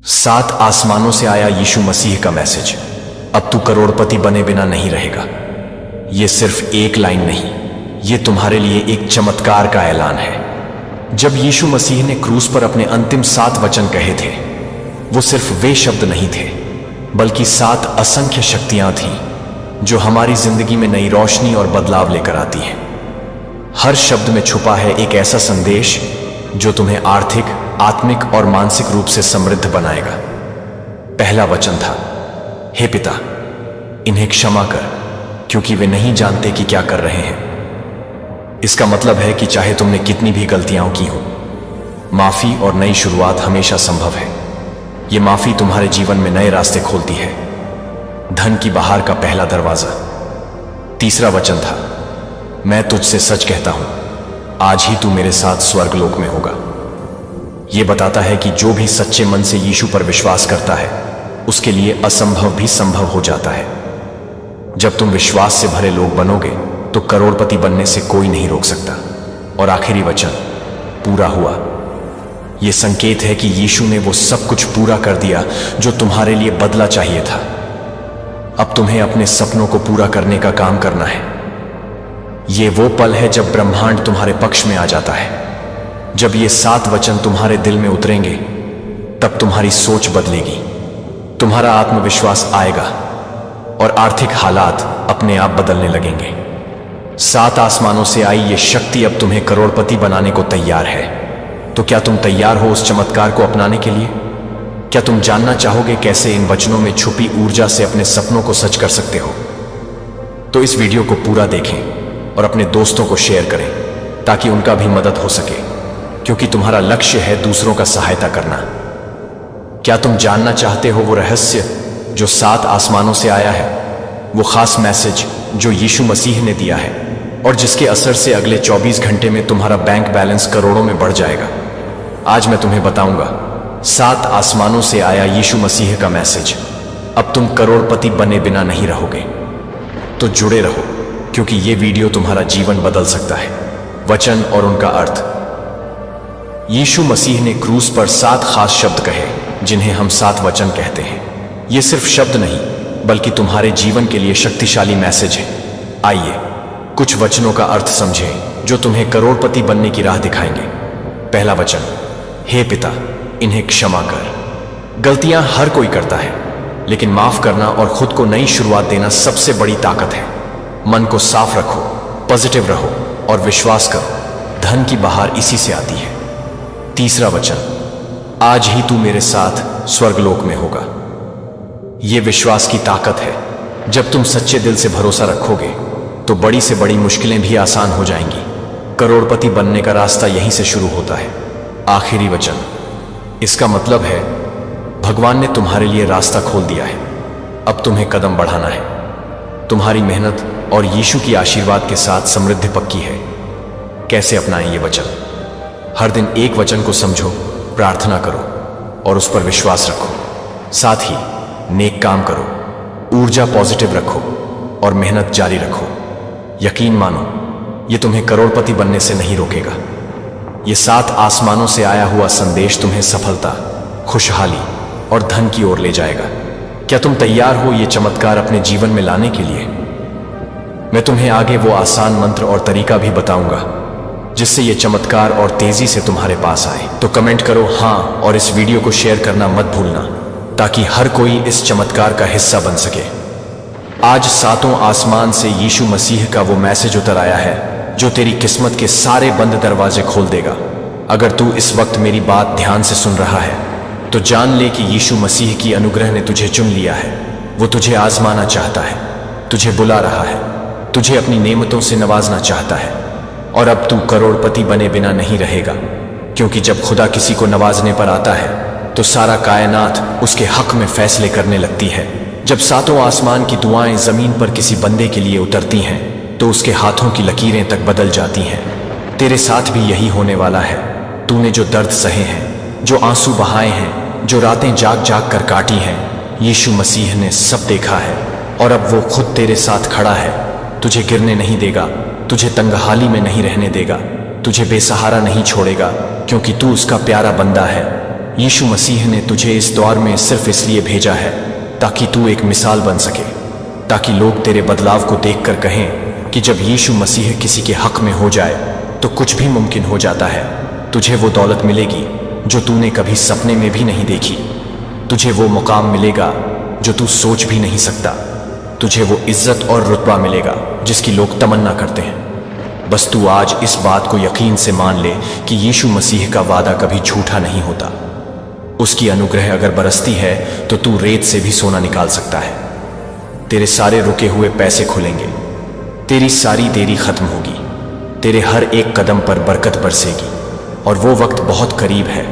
सात आसमानों से आया यीशु मसीह का मैसेज। अब तू करोड़पति बने बिना नहीं रहेगा। ये सिर्फ एक लाइन नहीं, ये तुम्हारे लिए एक चमत्कार का ऐलान है। जब यीशु मसीह ने क्रूस पर अपने अंतिम 7 वचन कहे थे, वो सिर्फ वे शब्द नहीं थे, बल्कि 7 असंख्य शक्तियां थीं जो हमारी जिंदगी में नई रोशनी और बदलाव लेकर आती हैं। हर शब्द में छुपा है एक ऐसा संदेश जो तुम्हें आर्थिक, आत्मिक और मानसिक रूप से समृद्ध बनाएगा। पहला वचन था, हे पिता, इन्हें क्षमा कर, क्योंकि वे नहीं जानते कि क्या कर रहे हैं। इसका मतलब है कि चाहे तुमने कितनी भी गलतियां की हो, माफी और नई शुरुआत हमेशा संभव है। ये माफी तुम्हारे जीवन में नए रास्ते खोलती है, धन की बहार का पहला दरवाजा। तीसरा वचन था, मैं तुझसे सच कहता हूं, आज ही तू मेरे साथ स्वर्गलोक में होगा। यह बताता है कि जो भी सच्चे मन से यीशु पर विश्वास करता है, उसके लिए असंभव भी संभव हो जाता है। जब तुम विश्वास से भरे लोग बनोगे तो करोड़पति बनने से कोई नहीं रोक सकता। और आखिरी वचन, पूरा हुआ। यह संकेत है कि यीशु ने वो सब कुछ पूरा कर दिया जो तुम्हारे लिए बदला चाहिए था। अब तुम्हें अपने सपनों को पूरा करने का काम करना है। ये वो पल है जब ब्रह्मांड तुम्हारे पक्ष में आ जाता है। जब ये 7 वचन तुम्हारे दिल में उतरेंगे, तब तुम्हारी सोच बदलेगी, तुम्हारा आत्मविश्वास आएगा और आर्थिक हालात अपने आप बदलने लगेंगे। 7 आसमानों से आई ये शक्ति अब तुम्हें करोड़पति बनाने को तैयार है। तो क्या तुम तैयार हो उस चमत्कार को अपनाने के लिए? क्या तुम जानना चाहोगे कैसे इन वचनों में छुपी ऊर्जा से अपने सपनों को सच कर सकते हो? तो इस वीडियो को पूरा देखें और अपने दोस्तों को शेयर करें, ताकि उनका भी मदद हो सके, क्योंकि तुम्हारा लक्ष्य है दूसरों का सहायता करना। क्या तुम जानना चाहते हो वो रहस्य जो 7 आसमानों से आया है, वो खास मैसेज जो यीशु मसीह ने दिया है और जिसके असर से अगले 24 घंटे में तुम्हारा बैंक बैलेंस करोड़ों में बढ़ जाएगा? आज मैं तुम्हें बताऊंगा 7 आसमानों से आया यीशु मसीह का मैसेज। अब तुम करोड़पति बने बिना नहीं रहोगे। तो जुड़े रहो, क्योंकि ये वीडियो तुम्हारा जीवन बदल सकता है। वचन और उनका अर्थ। यीशु मसीह ने क्रूस पर 7 खास शब्द कहे, जिन्हें हम 7 वचन कहते हैं। ये सिर्फ शब्द नहीं, बल्कि तुम्हारे जीवन के लिए शक्तिशाली मैसेज है। आइए कुछ वचनों का अर्थ समझें जो तुम्हें करोड़पति बनने की राह दिखाएंगे। पहला वचन, हे पिता, इन्हें क्षमा कर। गलतियां हर कोई करता है, लेकिन माफ करना और खुद को नई शुरुआत देना सबसे बड़ी ताकत है। मन को साफ रखो, पॉजिटिव रहो और विश्वास करो, धन की बहार इसी से आती है। तीसरा वचन, आज ही तू मेरे साथ स्वर्गलोक में होगा। यह विश्वास की ताकत है। जब तुम सच्चे दिल से भरोसा रखोगे तो बड़ी से बड़ी मुश्किलें भी आसान हो जाएंगी। करोड़पति बनने का रास्ता यहीं से शुरू होता है। आखिरी वचन, इसका मतलब है भगवान ने तुम्हारे लिए रास्ता खोल दिया है। अब तुम्हें कदम बढ़ाना है। तुम्हारी मेहनत और यीशु की आशीर्वाद के साथ समृद्धि पक्की है। कैसे अपनाएं ये वचन? हर दिन एक वचन को समझो, प्रार्थना करो और उस पर विश्वास रखो। साथ ही नेक काम करो, ऊर्जा पॉजिटिव रखो और मेहनत जारी रखो। यकीन मानो, ये तुम्हें करोड़पति बनने से नहीं रोकेगा। ये 7 आसमानों से आया हुआ संदेश तुम्हें सफलता, खुशहाली और धन की ओर ले जाएगा। क्या तुम तैयार हो ये चमत्कार अपने जीवन में लाने के लिए? मैं तुम्हें आगे वो आसान मंत्र और तरीका भी बताऊंगा जिससे ये चमत्कार और तेजी से तुम्हारे पास आए। तो कमेंट करो हाँ, और इस वीडियो को शेयर करना मत भूलना, ताकि हर कोई इस चमत्कार का हिस्सा बन सके। आज 7 आसमान से यीशु मसीह का वो मैसेज उतर आया है जो तेरी किस्मत के सारे बंद दरवाजे खोल देगा। अगर तू इस वक्त मेरी बात ध्यान से सुन रहा है, तो जान ले कि यीशु मसीह की अनुग्रह ने तुझे चुन लिया है। वो तुझे आजमाना चाहता है, तुझे बुला रहा है, तुझे अपनी नेमतों से नवाजना चाहता है। और अब तू करोड़पति बने बिना नहीं रहेगा, क्योंकि जब खुदा किसी को नवाजने पर आता है तो सारा कायनात उसके हक में फैसले करने लगती है। जब 7 आसमान की दुआएं जमीन पर किसी बंदे के लिए उतरती हैं, तो उसके हाथों की लकीरें तक बदल जाती हैं। तेरे साथ भी यही होने वाला है। तूने जो दर्द सहे हैं, जो आंसू बहाए हैं, जो रातें जाग जाग कर काटी हैं, यीशु मसीह ने सब देखा है और अब वो खुद तेरे साथ खड़ा है। तुझे गिरने नहीं देगा, तुझे तंगहाली में नहीं रहने देगा, तुझे बेसहारा नहीं छोड़ेगा, क्योंकि तू उसका प्यारा बंदा है। यीशु मसीह ने तुझे इस दौर में सिर्फ इसलिए भेजा है ताकि तू एक मिसाल बन सके, ताकि लोग तेरे बदलाव को देखकर कहें कि जब यीशु मसीह किसी के हक में हो जाए तो कुछ भी मुमकिन हो जाता है। तुझे वो दौलत मिलेगी जो तूने कभी सपने में भी नहीं देखी। तुझे वो मुकाम मिलेगा जो तू सोच भी नहीं सकता। तुझे वो इज्जत और रुतबा मिलेगा जिसकी लोग तमन्ना करते हैं। बस तू आज इस बात को यकीन से मान ले कि यीशु मसीह का वादा कभी झूठा नहीं होता। उसकी अनुग्रह अगर बरसती है तो तू रेत से भी सोना निकाल सकता है। तेरे सारे रुके हुए पैसे खुलेंगे, तेरी सारी देरी खत्म होगी, तेरे हर एक कदम पर बरकत बरसेगी। और वो वक्त बहुत करीब है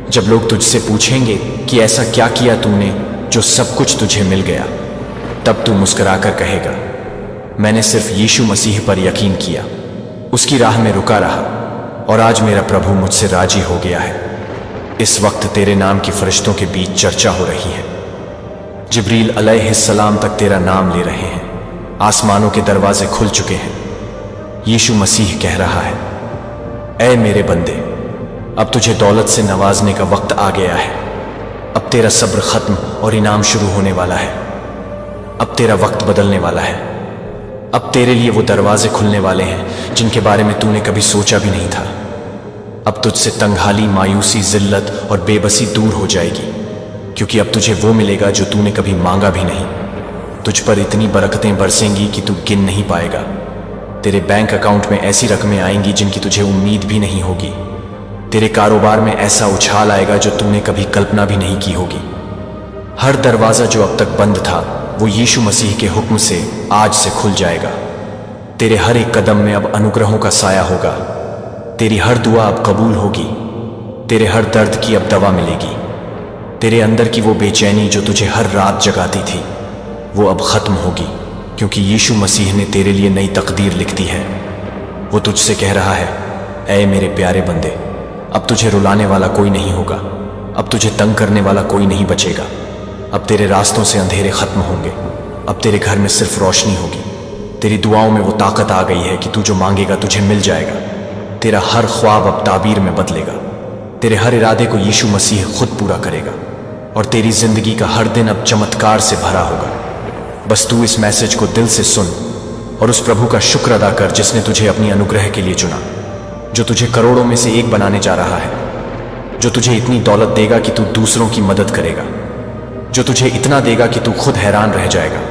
जब लोग तुझसे पूछेंगे कि ऐसा क्या किया तूने जो सब कुछ तुझे मिल गया। तब तू मुस्कुराकर कहेगा, मैंने सिर्फ यीशु मसीह पर यकीन किया, उसकी राह में रुका रहा और आज मेरा प्रभु मुझसे राजी हो गया है। इस वक्त तेरे नाम की फरिश्तों के बीच चर्चा हो रही है। जिब्रील अलैहिस्सलाम तक तेरा नाम ले रहे हैं। आसमानों के दरवाजे खुल चुके हैं। यीशु मसीह कह रहा है, ऐ मेरे बंदे, अब तुझे दौलत से नवाजने का वक्त आ गया है। अब तेरा सब्र खत्म और इनाम शुरू होने वाला है। अब तेरा वक्त बदलने वाला है। अब तेरे लिए वो दरवाजे खुलने वाले हैं जिनके बारे में तूने कभी सोचा भी नहीं था। अब तुझसे तंगहाली, मायूसी, जिल्लत और बेबसी दूर हो जाएगी, क्योंकि अब तुझे वो मिलेगा जो तूने कभी मांगा भी नहीं। तुझ पर इतनी बरकतें बरसेंगी कि तू गिन नहीं पाएगा। तेरे बैंक अकाउंट में ऐसी रकमें आएंगी जिनकी तुझे उम्मीद भी नहीं होगी। तेरे कारोबार में ऐसा उछाल आएगा जो तूने कभी कल्पना भी नहीं की होगी। हर दरवाजा जो अब तक बंद था वो यीशु मसीह के हुक्म से आज से खुल जाएगा। तेरे हर एक कदम में अब अनुग्रहों का साया होगा। तेरी हर दुआ अब कबूल होगी। तेरे हर दर्द की अब दवा मिलेगी। तेरे अंदर की वो बेचैनी जो तुझे हर रात जगाती थी वो अब खत्म होगी, क्योंकि यीशु मसीह ने तेरे लिए नई तकदीर लिख दी है। वो तुझसे कह रहा है, ऐ मेरे प्यारे बंदे, अब तुझे रुलाने वाला कोई नहीं होगा। अब तुझे तंग करने वाला कोई नहीं बचेगा। अब तेरे रास्तों से अंधेरे खत्म होंगे। अब तेरे घर में सिर्फ रोशनी होगी। तेरी दुआओं में वो ताकत आ गई है कि तू जो मांगेगा तुझे मिल जाएगा। तेरा हर ख्वाब अब ताबीर में बदलेगा। तेरे हर इरादे को यीशु मसीह खुद पूरा करेगा और तेरी जिंदगी का हर दिन अब चमत्कार से भरा होगा। बस तू इस मैसेज को दिल से सुन और उस प्रभु का शुक्र अदा कर जिसने तुझे अपनी अनुग्रह के लिए चुना, जो तुझे करोड़ों में से एक बनाने जा रहा है, जो तुझे इतनी दौलत देगा कि तू दूसरों की मदद करेगा, जो तुझे इतना देगा कि तू खुद हैरान रह जाएगा।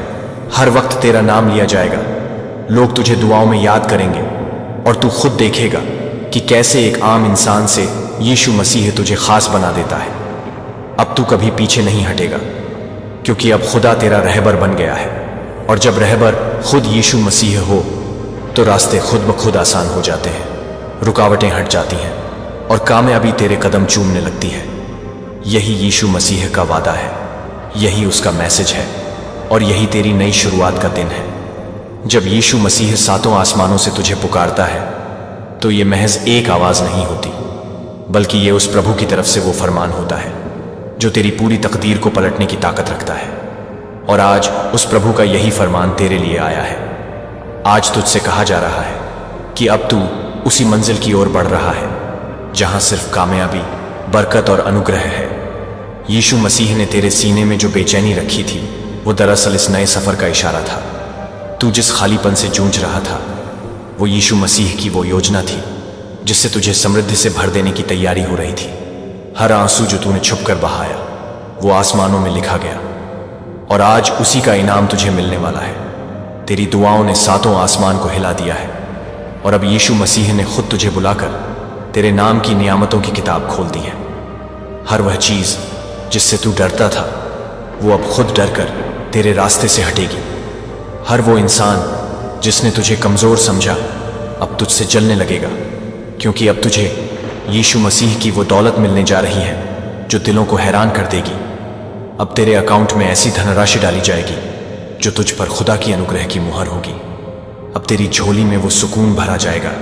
हर वक्त तेरा नाम लिया जाएगा। लोग तुझे दुआओं में याद करेंगे और तू खुद देखेगा कि कैसे एक आम इंसान से यीशु मसीह तुझे खास बना देता है। अब तू कभी पीछे नहीं हटेगा, क्योंकि अब खुदा तेरा रहबर बन गया है। और जब रहबर खुद यीशु मसीह हो तो रास्ते खुद ब खुद आसान हो जाते हैं, रुकावटें हट जाती हैं और कामयाबी तेरे कदम चूमने लगती है। यही यीशु मसीह का वादा है, यही उसका मैसेज है और यही तेरी नई शुरुआत का दिन है। जब यीशु मसीह सातों आसमानों से तुझे पुकारता है तो ये महज एक आवाज नहीं होती, बल्कि ये उस प्रभु की तरफ से वो फरमान होता है जो तेरी पूरी तकदीर को पलटने की ताकत रखता है। और आज उस प्रभु का यही फरमान तेरे लिए आया है। आज तुझसे कहा जा रहा है कि अब तू उसी मंजिल की ओर बढ़ रहा है जहां सिर्फ कामयाबी, बरकत और अनुग्रह है। यीशु मसीह ने तेरे सीने में जो बेचैनी रखी थी वो दरअसल इस नए सफर का इशारा था। तू जिस खालीपन से जूझ रहा था वो यीशु मसीह की वो योजना थी जिससे तुझे समृद्धि से भर देने की तैयारी हो रही थी। हर आंसू जो तूने छुपकर बहाया वो आसमानों में लिखा गया और आज उसी का इनाम तुझे मिलने वाला है। तेरी दुआओं ने सातों आसमान को हिला दिया है और अब यीशु मसीह ने खुद तुझे बुलाकर तेरे नाम की नियामतों की किताब खोल दी है। हर वह चीज जिससे तू डरता था वो अब खुद डरकर तेरे रास्ते से हटेगी। हर वो इंसान जिसने तुझे कमजोर समझा अब तुझसे जलने लगेगा, क्योंकि अब तुझे यीशु मसीह की वो दौलत मिलने जा रही है जो दिलों को हैरान कर देगी। अब तेरे अकाउंट में ऐसी धनराशि डाली जाएगी जो तुझ पर खुदा की अनुग्रह की मुहर होगी। अब तेरी झोली में वो सुकून भरा जाएगा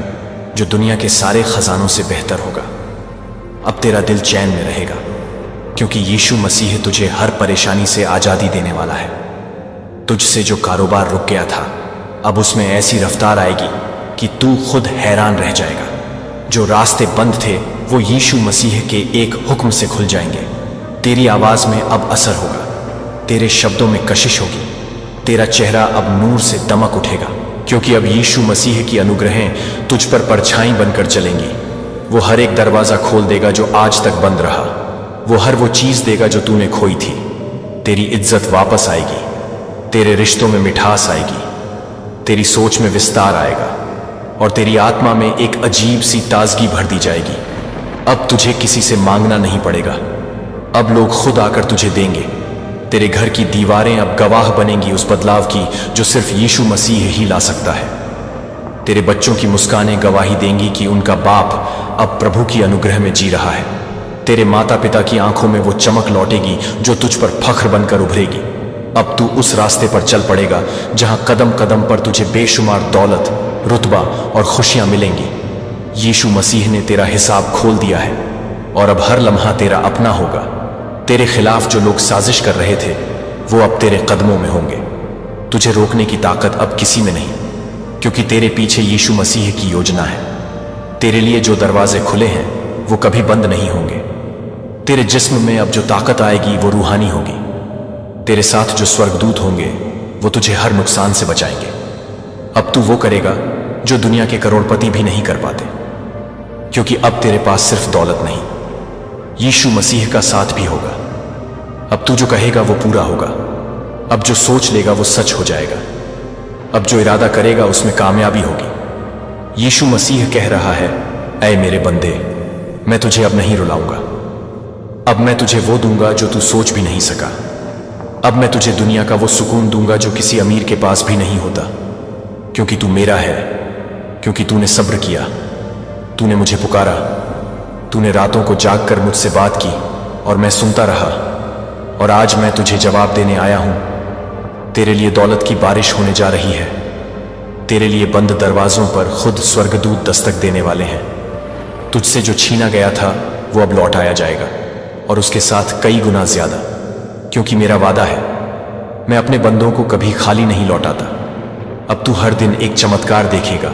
जो दुनिया के सारे खजानों से बेहतर होगा। अब तेरा दिल चैन में रहेगा, क्योंकि यीशु मसीह तुझे हर परेशानी से आजादी देने वाला है। तुझसे जो कारोबार रुक गया था अब उसमें ऐसी रफ्तार आएगी कि तू खुद हैरान रह जाएगा। जो रास्ते बंद थे वो यीशु मसीह के एक हुक्म से खुल जाएंगे। तेरी आवाज में अब असर होगा, तेरे शब्दों में कशिश होगी, तेरा चेहरा अब नूर से दमक उठेगा, क्योंकि अब यीशु मसीह की अनुग्रहें तुझ पर परछाई बनकर चलेंगी। वो हर एक दरवाजा खोल देगा जो आज तक बंद रहा, वो हर वो चीज देगा जो तूने खोई थी। तेरी इज्जत वापस आएगी, तेरे रिश्तों में मिठास आएगी, तेरी सोच में विस्तार आएगा और तेरी आत्मा में एक अजीब सी ताजगी भर दी जाएगी। अब तुझे किसी से मांगना नहीं पड़ेगा, अब लोग खुद आकर तुझे देंगे। तेरे घर की दीवारें अब गवाह बनेंगी उस बदलाव की जो सिर्फ यीशु मसीह ही ला सकता है। तेरे बच्चों की मुस्कानें गवाही देंगी कि उनका बाप अब प्रभु की अनुग्रह में जी रहा है। तेरे माता पिता की आंखों में वो चमक लौटेगी जो तुझ पर फख्र बनकर उभरेगी। अब तू उस रास्ते पर चल पड़ेगा जहां कदम कदम पर तुझे बेशुमार दौलत, रुतबा और खुशियां मिलेंगी। यीशु मसीह ने तेरा हिसाब खोल दिया है और अब हर लम्हा तेरा अपना होगा। तेरे खिलाफ जो लोग साजिश कर रहे थे वो अब तेरे कदमों में होंगे। तुझे रोकने की ताकत अब किसी में नहीं, क्योंकि तेरे पीछे यीशु मसीह की योजना है। तेरे लिए जो दरवाजे खुले हैं वो कभी बंद नहीं होंगे। तेरे जिस्म में अब जो ताकत आएगी वो रूहानी होगी। तेरे साथ जो स्वर्गदूत होंगे वो तुझे हर नुकसान से बचाएंगे। अब तू वो करेगा जो दुनिया के करोड़पति भी नहीं कर पाते, क्योंकि अब तेरे पास सिर्फ दौलत नहीं, यीशु मसीह का साथ भी होगा। अब तू जो कहेगा वो पूरा होगा, अब जो सोच लेगा वो सच हो जाएगा, अब जो इरादा करेगा उसमें कामयाबी होगी। यीशु मसीह कह रहा है, ऐ मेरे बंदे, मैं तुझे अब नहीं रुलाऊंगा। अब मैं तुझे वो दूंगा जो तू सोच भी नहीं सका। अब मैं तुझे दुनिया का वो सुकून दूंगा जो किसी अमीर के पास भी नहीं होता, क्योंकि तू मेरा है, क्योंकि तूने सब्र किया, तूने मुझे पुकारा, तूने रातों को जाग कर मुझसे बात की और मैं सुनता रहा, और आज मैं तुझे जवाब देने आया हूं। तेरे लिए दौलत की बारिश होने जा रही है। तेरे लिए बंद दरवाजों पर खुद स्वर्गदूत दस्तक देने वाले हैं। तुझसे जो छीना गया था वो अब लौट आया जाएगा, और उसके साथ कई गुना ज्यादा, क्योंकि मेरा वादा है, मैं अपने बंदों को कभी खाली नहीं लौटाता। अब तू हर दिन एक चमत्कार देखेगा,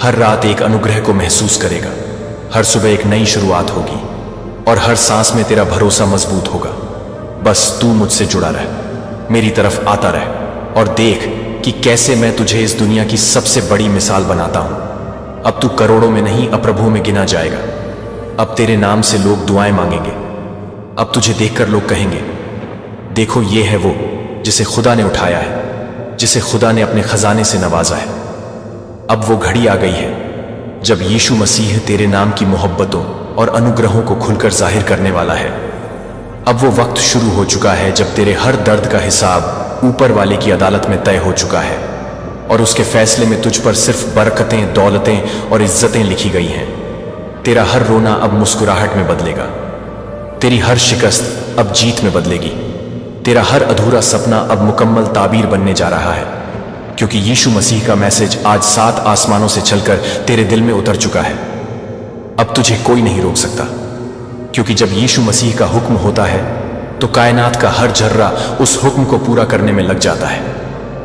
हर रात एक अनुग्रह को महसूस करेगा, हर सुबह एक नई शुरुआत होगी और हर सांस में तेरा भरोसा मजबूत होगा। बस तू मुझसे जुड़ा रह, मेरी तरफ आता रह और देख कि कैसे मैं तुझे इस दुनिया की सबसे बड़ी मिसाल बनाता हूं। अब तू करोड़ों में नहीं अप्रभु में गिना जाएगा। अब तेरे नाम से लोग दुआएं मांगेंगे। अब तुझे देखकर लोग कहेंगे, देखो ये है वो जिसे खुदा ने उठाया है, जिसे खुदा ने अपने खजाने से नवाजा है। अब वो घड़ी आ गई है जब यीशु मसीह तेरे नाम की मोहब्बतों और अनुग्रहों को खुलकर जाहिर करने वाला है। अब वो वक्त शुरू हो चुका है जब तेरे हर दर्द का हिसाब ऊपर वाले की अदालत में तय हो चुका है, और उसके फैसले में तुझ पर सिर्फ बरकतें, दौलतें और इज्जतें लिखी गई हैं। तेरा हर रोना अब मुस्कुराहट में बदलेगा, तेरी हर शिकस्त अब जीत में बदलेगी, तेरा हर अधूरा सपना अब मुकम्मल ताबीर बनने जा रहा है, क्योंकि यीशु मसीह का मैसेज आज 7 आसमानों से चलकर तेरे दिल में उतर चुका है। अब तुझे कोई नहीं रोक सकता, क्योंकि जब यीशु मसीह का हुक्म होता है तो कायनात का हर जर्रा उस हुक्म को पूरा करने में लग जाता है।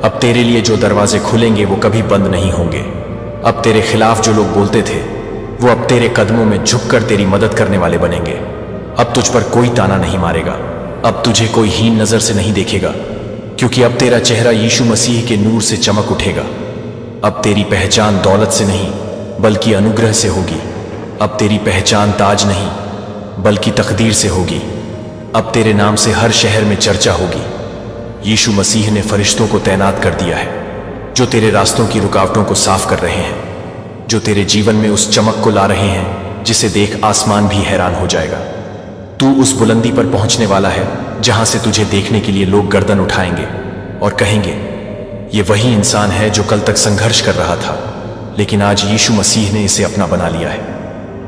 अब तेरे लिए जो दरवाजे खुलेंगे वो कभी बंद नहीं होंगे। अब तेरे खिलाफ जो लोग बोलते थे वो अब तेरे कदमों में झुककर तेरी मदद करने वाले बनेंगे। अब तुझ पर कोई ताना नहीं मारेगा, अब तुझे कोई हीन नजर से नहीं देखेगा, क्योंकि अब तेरा चेहरा यीशु मसीह के नूर से चमक उठेगा। अब तेरी पहचान दौलत से नहीं बल्कि अनुग्रह से होगी। अब तेरी पहचान ताज नहीं बल्कि तकदीर से होगी। अब तेरे नाम से हर शहर में चर्चा होगी। यीशु मसीह ने फरिश्तों को तैनात कर दिया है जो तेरे रास्तों की रुकावटों को साफ कर रहे हैं, जो तेरे जीवन में उस चमक को ला रहे हैं जिसे देख आसमान भी हैरान हो जाएगा। तू उस बुलंदी पर पहुंचने वाला है जहां से तुझे देखने के लिए लोग गर्दन उठाएंगे और कहेंगे, ये वही इंसान है जो कल तक संघर्ष कर रहा था, लेकिन आज यीशु मसीह ने इसे अपना बना लिया है।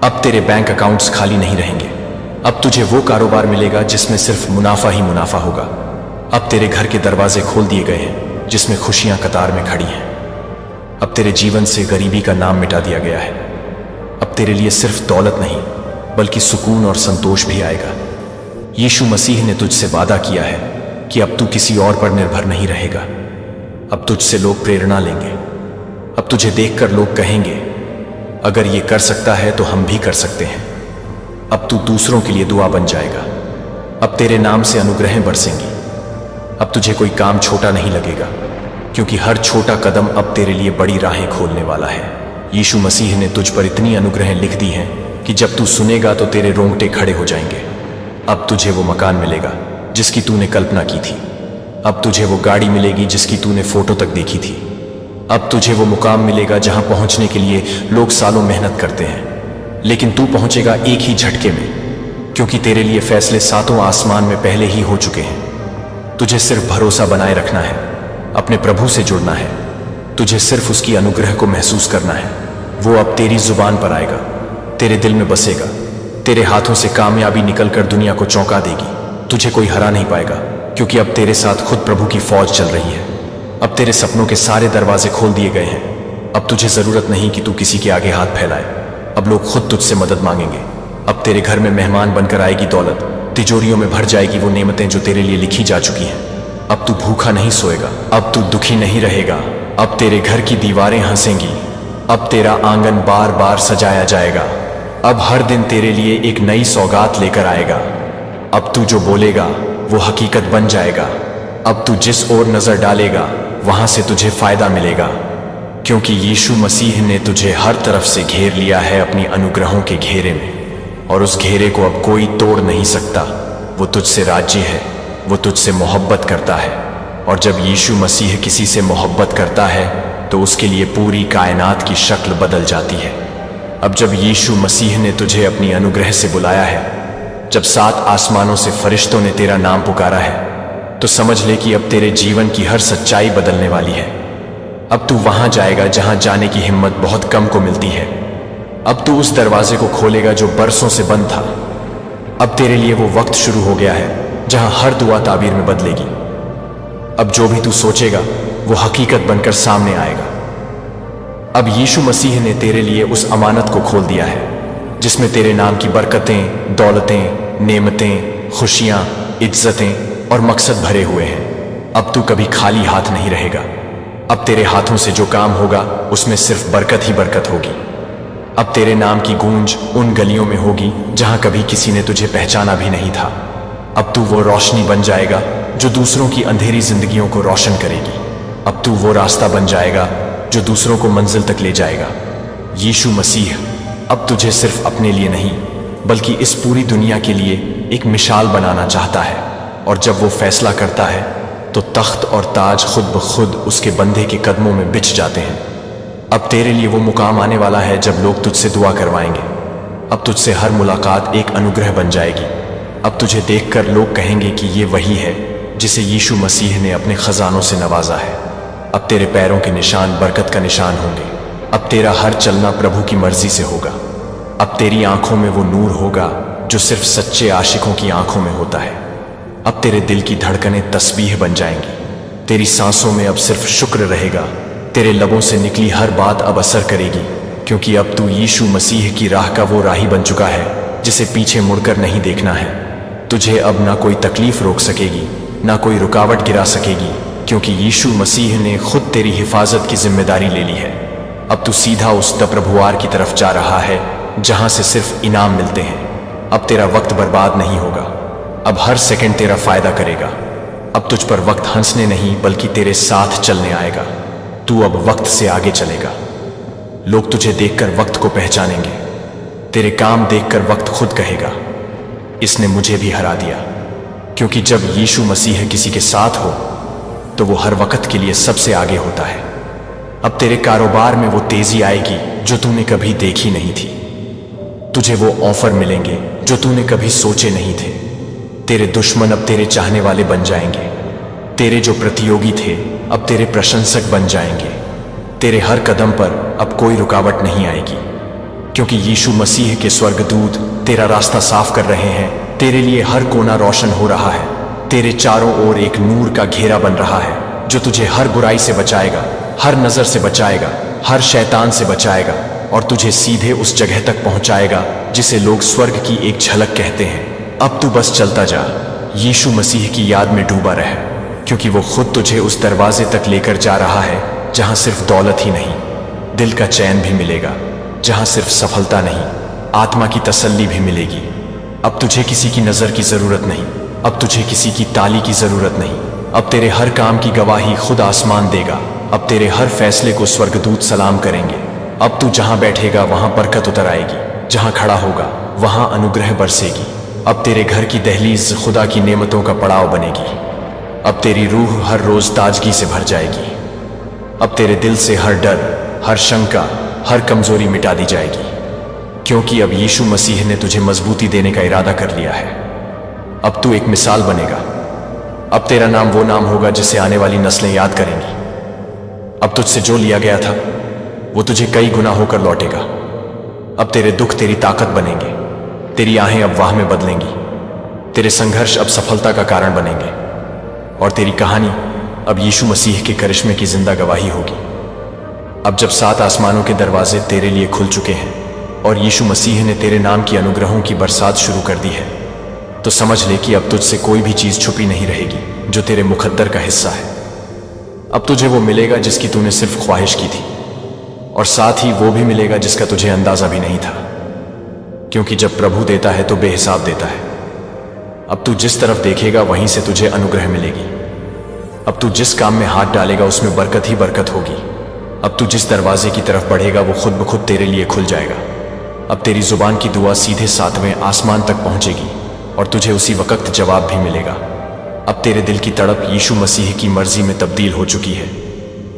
अब तेरे बैंक अकाउंट्स खाली नहीं रहेंगे। अब तुझे वो कारोबार मिलेगा जिसमें सिर्फ मुनाफा ही मुनाफा होगा। अब तेरे घर के दरवाजे खोल दिए गए हैं जिसमें खुशियां कतार में खड़ी हैं। अब तेरे जीवन से गरीबी का नाम मिटा दिया गया है। अब तेरे लिए सिर्फ दौलत नहीं बल्कि सुकून और संतोष भी आएगा। यीशु मसीह ने तुझसे वादा किया है कि अब तू किसी और पर निर्भर नहीं रहेगा। अब तुझसे लोग प्रेरणा लेंगे। अब तुझे देखकर लोग कहेंगे, अगर ये कर सकता है तो हम भी कर सकते हैं। अब तू दूसरों के लिए दुआ बन जाएगा। अब तेरे नाम से अनुग्रहें बरसेंगी। अब तुझे कोई काम छोटा नहीं लगेगा, क्योंकि हर छोटा कदम अब तेरे लिए बड़ी राहें खोलने वाला है। यीशु मसीह ने तुझ पर इतनी अनुग्रहें लिख दी हैं कि जब तू सुनेगा तो तेरे रोंगटे खड़े हो जाएंगे। अब तुझे वो मकान मिलेगा जिसकी तूने कल्पना की थी। अब तुझे वो गाड़ी मिलेगी जिसकी तूने फोटो तक देखी थी। अब तुझे वो मुकाम मिलेगा जहां पहुंचने के लिए लोग सालों मेहनत करते हैं, लेकिन तू पहुंचेगा एक ही झटके में, क्योंकि तेरे लिए फैसले सातों आसमान में पहले ही हो चुके हैं। तुझे सिर्फ भरोसा बनाए रखना है, अपने प्रभु से जुड़ना है। तुझे सिर्फ उसकी अनुग्रह को महसूस करना है। वो अब तेरी जुबान पर आएगा, तेरे दिल में बसेगा। तेरे हाथों से कामयाबी निकलकर दुनिया को चौंका देगी। तुझे कोई हरा नहीं पाएगा, क्योंकि अब तेरे साथ खुद प्रभु की फौज चल रही है। अब तेरे सपनों के सारे दरवाजे खोल दिए गए हैं। अब तुझे जरूरत नहीं कि तू किसी के आगे हाथ फैलाए। अब लोग खुद तुझसे मदद मांगेंगे। अब तेरे घर में मेहमान बनकर आएगी दौलत। तिजोरियों में भर जाएगी वो नेमतें जो तेरे लिए लिखी जा चुकी हैं। अब तू भूखा नहीं सोएगा। अब तू दुखी नहीं रहेगा। अब तेरे घर की दीवारें हंसेंगी। अब तेरा आंगन बार बार सजाया जाएगा। अब हर दिन तेरे लिए एक नई सौगात लेकर आएगा। अब तू जो बोलेगा वो हकीकत बन जाएगा। अब तू जिस ओर नजर डालेगा वहां से तुझे फायदा मिलेगा, क्योंकि यीशु मसीह ने तुझे हर तरफ से घेर लिया है अपनी अनुग्रहों के घेरे में, और उस घेरे को अब कोई तोड़ नहीं सकता। वो तुझसे राजी है, वो तुझसे मोहब्बत करता है, और जब यीशु मसीह किसी से मोहब्बत करता है तो उसके लिए पूरी कायनात की शक्ल बदल जाती है। अब जब यीशु मसीह ने तुझे अपनी अनुग्रह से बुलाया है, जब 7 आसमानों से फरिश्तों ने तेरा नाम पुकारा है, तो समझ ले कि अब तेरे जीवन की हर सच्चाई बदलने वाली है। अब तू वहां जाएगा जहां जाने की हिम्मत बहुत कम को मिलती है। अब तू उस दरवाजे को खोलेगा जो बरसों से बंद था। अब तेरे लिए वो वक्त शुरू हो गया है जहां हर दुआ ताबीर में बदलेगी। अब जो भी तू सोचेगा वो हकीकत बनकर सामने आएगा। अब यीशु मसीह ने तेरे लिए उस अमानत को खोल दिया है जिसमें तेरे नाम की बरकतें, दौलतें, नेमतें, खुशियां, इज्जतें और मकसद भरे हुए हैं। अब तू कभी खाली हाथ नहीं रहेगा। अब तेरे हाथों से जो काम होगा उसमें सिर्फ बरकत ही बरकत होगी। अब तेरे नाम की गूंज उन गलियों में होगी जहां कभी किसी ने तुझे पहचाना भी नहीं था। अब तू वो रोशनी बन जाएगा जो दूसरों की अंधेरी जिंदगियों को रोशन करेगी। अब तू वो रास्ता बन जाएगा जो दूसरों को मंजिल तक ले जाएगा। यीशु मसीह अब तुझे सिर्फ अपने लिए नहीं, बल्कि इस पूरी दुनिया के लिए एक मिसाल बनाना चाहता है। और जब वो फैसला करता है तो तख्त और ताज खुद ब खुद उसके बंदे के कदमों में बिछ जाते हैं। अब तेरे लिए वो मुकाम आने वाला है जब लोग तुझसे दुआ करवाएंगे। अब तुझसे हर मुलाकात एक अनुग्रह बन जाएगी। अब तुझे देखकर लोग कहेंगे कि ये वही है जिसे यीशु मसीह ने अपने खजानों से नवाजा है। अब तेरे पैरों के निशान बरकत का निशान होंगे। अब तेरा हर चलना प्रभु की मर्जी से होगा। अब तेरी आंखों में वो नूर होगा जो सिर्फ सच्चे आशिकों की आंखों में होता है। अब तेरे दिल की धड़कनें तस्बीह बन जाएंगी। तेरी सांसों में अब सिर्फ शुक्र रहेगा। तेरे लबों से निकली हर बात अब असर करेगी, क्योंकि अब तू यीशु मसीह की राह का वो राही बन चुका है जिसे पीछे मुड़कर नहीं देखना है। तुझे अब ना कोई तकलीफ रोक सकेगी, ना कोई रुकावट गिरा सकेगी, क्योंकि यीशु मसीह ने खुद तेरी हिफाजत की जिम्मेदारी ले ली है। अब तू सीधा उस प्रभुआर की तरफ जा रहा है जहां से सिर्फ इनाम मिलते हैं। अब तेरा वक्त बर्बाद नहीं होगा। अब हर सेकंड तेरा फायदा करेगा। अब तुझ पर वक्त हंसने नहीं बल्कि तेरे साथ चलने आएगा। तू अब वक्त से आगे चलेगा। लोग तुझे देखकर वक्त को पहचानेंगे। तेरे काम देखकर वक्त खुद कहेगा, इसने मुझे भी हरा दिया। क्योंकि जब यीशु मसीह किसी के साथ हो तो वो हर वक्त के लिए सबसे आगे होता है। अब तेरे कारोबार में वो तेजी आएगी जो तूने कभी देखी नहीं थी। तुझे वो ऑफर मिलेंगे जो तूने कभी सोचे नहीं थे। तेरे दुश्मन अब तेरे चाहने वाले बन जाएंगे। तेरे जो प्रतियोगी थे अब तेरे प्रशंसक बन जाएंगे। तेरे हर कदम पर अब कोई रुकावट नहीं आएगी, क्योंकि यीशु मसीह के स्वर्गदूत तेरा रास्ता साफ कर रहे हैं। तेरे लिए हर कोना रोशन हो रहा है। तेरे चारों ओर एक नूर का घेरा बन रहा है जो तुझे हर बुराई से बचाएगा, हर नजर से बचाएगा, हर शैतान से बचाएगा, और तुझे सीधे उस जगह तक पहुंचाएगा जिसे लोग स्वर्ग की एक झलक कहते हैं। अब तू बस चलता जा, यीशु मसीह की याद में डूबा रह, क्योंकि वो खुद तुझे उस दरवाजे तक लेकर जा रहा है जहां सिर्फ दौलत ही नहीं, दिल का चैन भी मिलेगा, जहां सिर्फ सफलता नहीं, आत्मा की तसल्ली भी मिलेगी। अब तुझे किसी की नजर की जरूरत नहीं, अब तुझे किसी की ताली की जरूरत नहीं। अब तेरे हर काम की गवाही खुद आसमान देगा। अब तेरे हर फैसले को स्वर्गदूत सलाम करेंगे। अब तू जहां बैठेगा वहां बरकत उतर आएगी, जहां खड़ा होगा वहां अनुग्रह बरसेगी। अब तेरे घर की दहलीज खुदा की नेमतों का पड़ाव बनेगी। अब तेरी रूह हर रोज ताजगी से भर जाएगी। अब तेरे दिल से हर डर, हर शंका, हर कमजोरी मिटा दी जाएगी, क्योंकि अब यीशु मसीह ने तुझे मजबूती देने का इरादा कर लिया है। अब तू एक मिसाल बनेगा। अब तेरा नाम वो नाम होगा जिसे आने वाली नस्लें याद करेंगी। अब तुझसे जो लिया गया था वो तुझे कई गुना होकर लौटेगा। अब तेरे दुख तेरी ताकत बनेंगे, तेरी आहें अब वाह में बदलेंगी, तेरे संघर्ष अब सफलता का कारण बनेंगे, और तेरी कहानी अब यीशु मसीह के करिश्मे की जिंदा गवाही होगी। अब जब 7 आसमानों के दरवाजे तेरे लिए खुल चुके हैं और यीशु मसीह ने तेरे नाम की अनुग्रहों की बरसात शुरू कर दी है, तो समझ ले कि अब तुझसे कोई भी चीज छुपी नहीं रहेगी जो तेरे मुकद्दर का हिस्सा है। अब तुझे वो मिलेगा जिसकी तूने सिर्फ ख्वाहिश की थी, और साथ ही वो भी मिलेगा जिसका तुझे अंदाजा भी नहीं था, क्योंकि जब प्रभु देता है तो बेहिसाब देता है। अब तू जिस तरफ देखेगा वहीं से तुझे अनुग्रह मिलेगी। अब तू जिस काम में हाथ डालेगा उसमें बरकत ही बरकत होगी। अब तू जिस दरवाजे की तरफ बढ़ेगा वो खुद ब खुद तेरे लिए खुल जाएगा। अब तेरी जुबान की दुआ सीधे 7वें आसमान तक पहुंचेगी और तुझे उसी वक्त जवाब भी मिलेगा। अब तेरे दिल की तड़प यीशु मसीह की मर्जी में तब्दील हो चुकी है,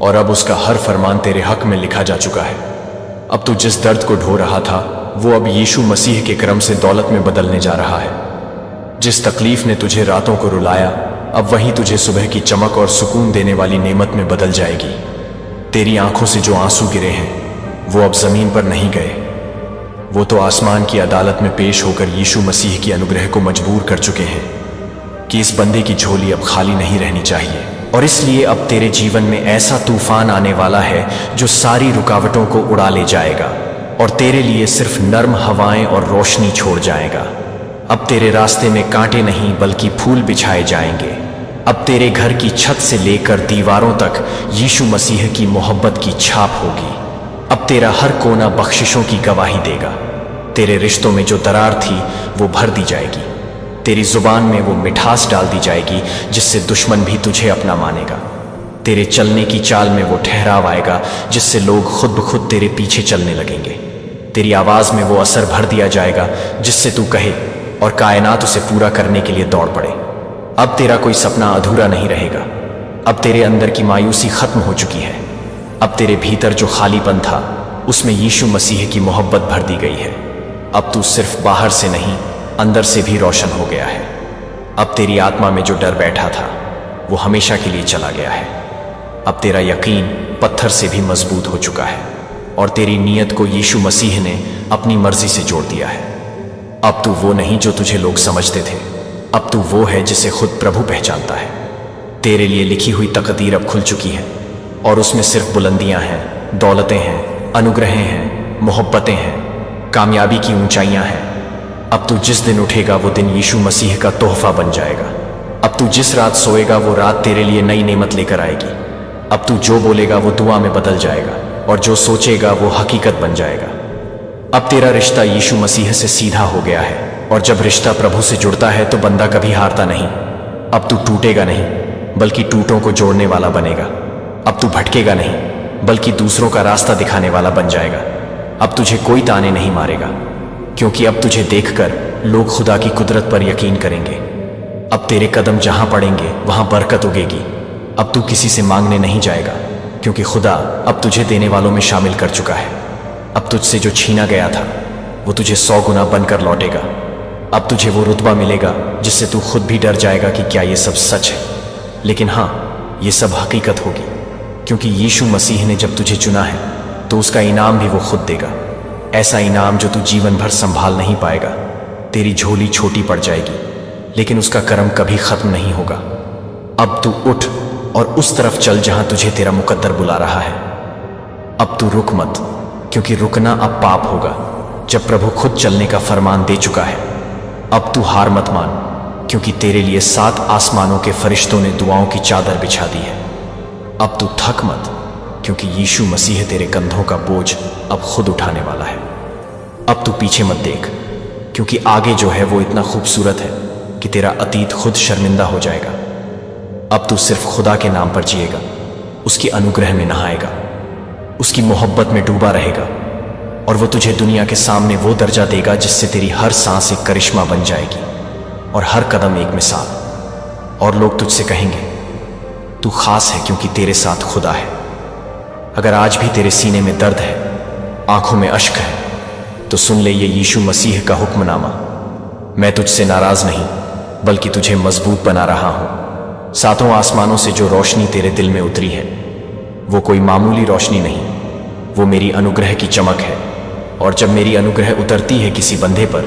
और अब उसका हर फरमान तेरे हक में लिखा जा चुका है। अब तू जिस दर्द को ढो रहा था वो अब यीशु मसीह के करम से दौलत में बदलने जा रहा है। जिस तकलीफ ने तुझे रातों को रुलाया, अब वहीं तुझे सुबह की चमक और सुकून देने वाली नेमत में बदल जाएगी। तेरी आंखों से जो आंसू गिरे हैं वो अब जमीन पर नहीं गए, वो तो आसमान की अदालत में पेश होकर यीशु मसीह की अनुग्रह को मजबूर कर चुके हैं कि इस बंदे की झोली अब खाली नहीं रहनी चाहिए। और इसलिए अब तेरे जीवन में ऐसा तूफान आने वाला है जो सारी रुकावटों को उड़ा ले जाएगा और तेरे लिए सिर्फ नर्म हवाएं और रोशनी छोड़ जाएगा। अब तेरे रास्ते में कांटे नहीं बल्कि फूल बिछाए जाएंगे। अब तेरे घर की छत से लेकर दीवारों तक यीशु मसीह की मोहब्बत की छाप होगी। अब तेरा हर कोना बख्शिशों की गवाही देगा। तेरे रिश्तों में जो दरार थी वो भर दी जाएगी। तेरी जुबान में वो मिठास डाल दी जाएगी जिससे दुश्मन भी तुझे अपना मानेगा। तेरे चलने की चाल में वो ठहराव आएगा जिससे लोग खुद ब खुद तेरे पीछे चलने लगेंगे। तेरी आवाज में वो असर भर दिया जाएगा जिससे तू कहे और कायनात उसे पूरा करने के लिए दौड़ पड़े। अब तेरा कोई सपना अधूरा नहीं रहेगा। अब तेरे अंदर की मायूसी खत्म हो चुकी है। अब तेरे भीतर जो खालीपन था उसमें यीशु मसीह की मोहब्बत भर दी गई है। अब तू सिर्फ बाहर से नहीं अंदर से भी रोशन हो गया है। अब तेरी आत्मा में जो डर बैठा था वो हमेशा के लिए चला गया है। अब तेरा यकीन पत्थर से भी मजबूत हो चुका है और तेरी नीयत को यीशु मसीह ने अपनी मर्जी से जोड़ दिया है। अब तू वो नहीं जो तुझे लोग समझते थे, अब तू वो है जिसे खुद प्रभु पहचानता है। तेरे लिए लिखी हुई तकदीर अब खुल चुकी है और उसमें सिर्फ बुलंदियां हैं, दौलतें हैं, अनुग्रहें हैं, मोहब्बतें हैं, कामयाबी की ऊंचाइयां हैं। अब तू जिस दिन उठेगा वो दिन यीशु मसीह का तोहफा बन जाएगा। अब तू जिस रात सोएगा वो रात तेरे लिए नई नेमत लेकर आएगी। अब तू जो बोलेगा वो दुआ में बदल जाएगा और जो सोचेगा वो हकीकत बन जाएगा। अब तेरा रिश्ता यीशु मसीह से सीधा हो गया है और जब रिश्ता प्रभु से जुड़ता है तो बंदा कभी हारता नहीं। अब तू टूटेगा नहीं बल्कि टूटों को जोड़ने वाला बनेगा। अब तू भटकेगा नहीं बल्कि दूसरों का रास्ता दिखाने वाला बन जाएगा। अब तुझे कोई ताने नहीं मारेगा, क्योंकि अब तुझे देखकर लोग खुदा की कुदरत पर यकीन करेंगे। अब तेरे कदम जहां पड़ेंगे वहां बरकत उगेगी। अब तू किसी से मांगने नहीं जाएगा, क्योंकि खुदा अब तुझे देने वालों में शामिल कर चुका है। अब तुझसे जो छीना गया था वो तुझे 100 गुना बनकर लौटेगा। अब तुझे वो रुतबा मिलेगा जिससे तू खुद भी डर जाएगा कि क्या ये सब सच है, लेकिन हाँ, ये सब हकीकत होगी, क्योंकि यीशु मसीह ने जब तुझे चुना है तो उसका इनाम भी वो खुद देगा। ऐसा इनाम जो तू जीवन भर संभाल नहीं पाएगा। तेरी झोली छोटी पड़ जाएगी लेकिन उसका करम कभी खत्म नहीं होगा। अब तू उठ और उस तरफ चल जहां तुझे तेरा मुकद्दर बुला रहा है। अब तू रुक मत, क्योंकि रुकना अब पाप होगा जब प्रभु खुद चलने का फरमान दे चुका है। अब तू हार मत मान, क्योंकि तेरे लिए 7 आसमानों के फरिश्तों ने दुआओं की चादर बिछा दी है। अब तू थक मत, क्योंकि यीशु मसीह तेरे कंधों का बोझ अब खुद उठाने वाला है। अब तू पीछे मत देख, क्योंकि आगे जो है वो इतना खूबसूरत है कि तेरा अतीत खुद शर्मिंदा हो जाएगा। अब तू सिर्फ खुदा के नाम पर जिएगा, उसकी अनुग्रह में नहाएगा, उसकी मोहब्बत में डूबा रहेगा, और वो तुझे दुनिया के सामने वो दर्जा देगा जिससे तेरी हर सांस एक करिश्मा बन जाएगी और हर कदम एक मिसाल। और लोग तुझसे कहेंगे तू खास है क्योंकि तेरे साथ खुदा है। अगर आज भी तेरे सीने में दर्द है, आंखों में अश्क है, तो सुन ले ये यीशु मसीह का हुक्मनामा। मैं तुझसे नाराज नहीं बल्कि तुझे मजबूत बना रहा हूं। सातों आसमानों से जो रोशनी तेरे दिल में उतरी है वो कोई मामूली रोशनी नहीं, वो मेरी अनुग्रह की चमक है। और जब मेरी अनुग्रह उतरती है किसी बंदे पर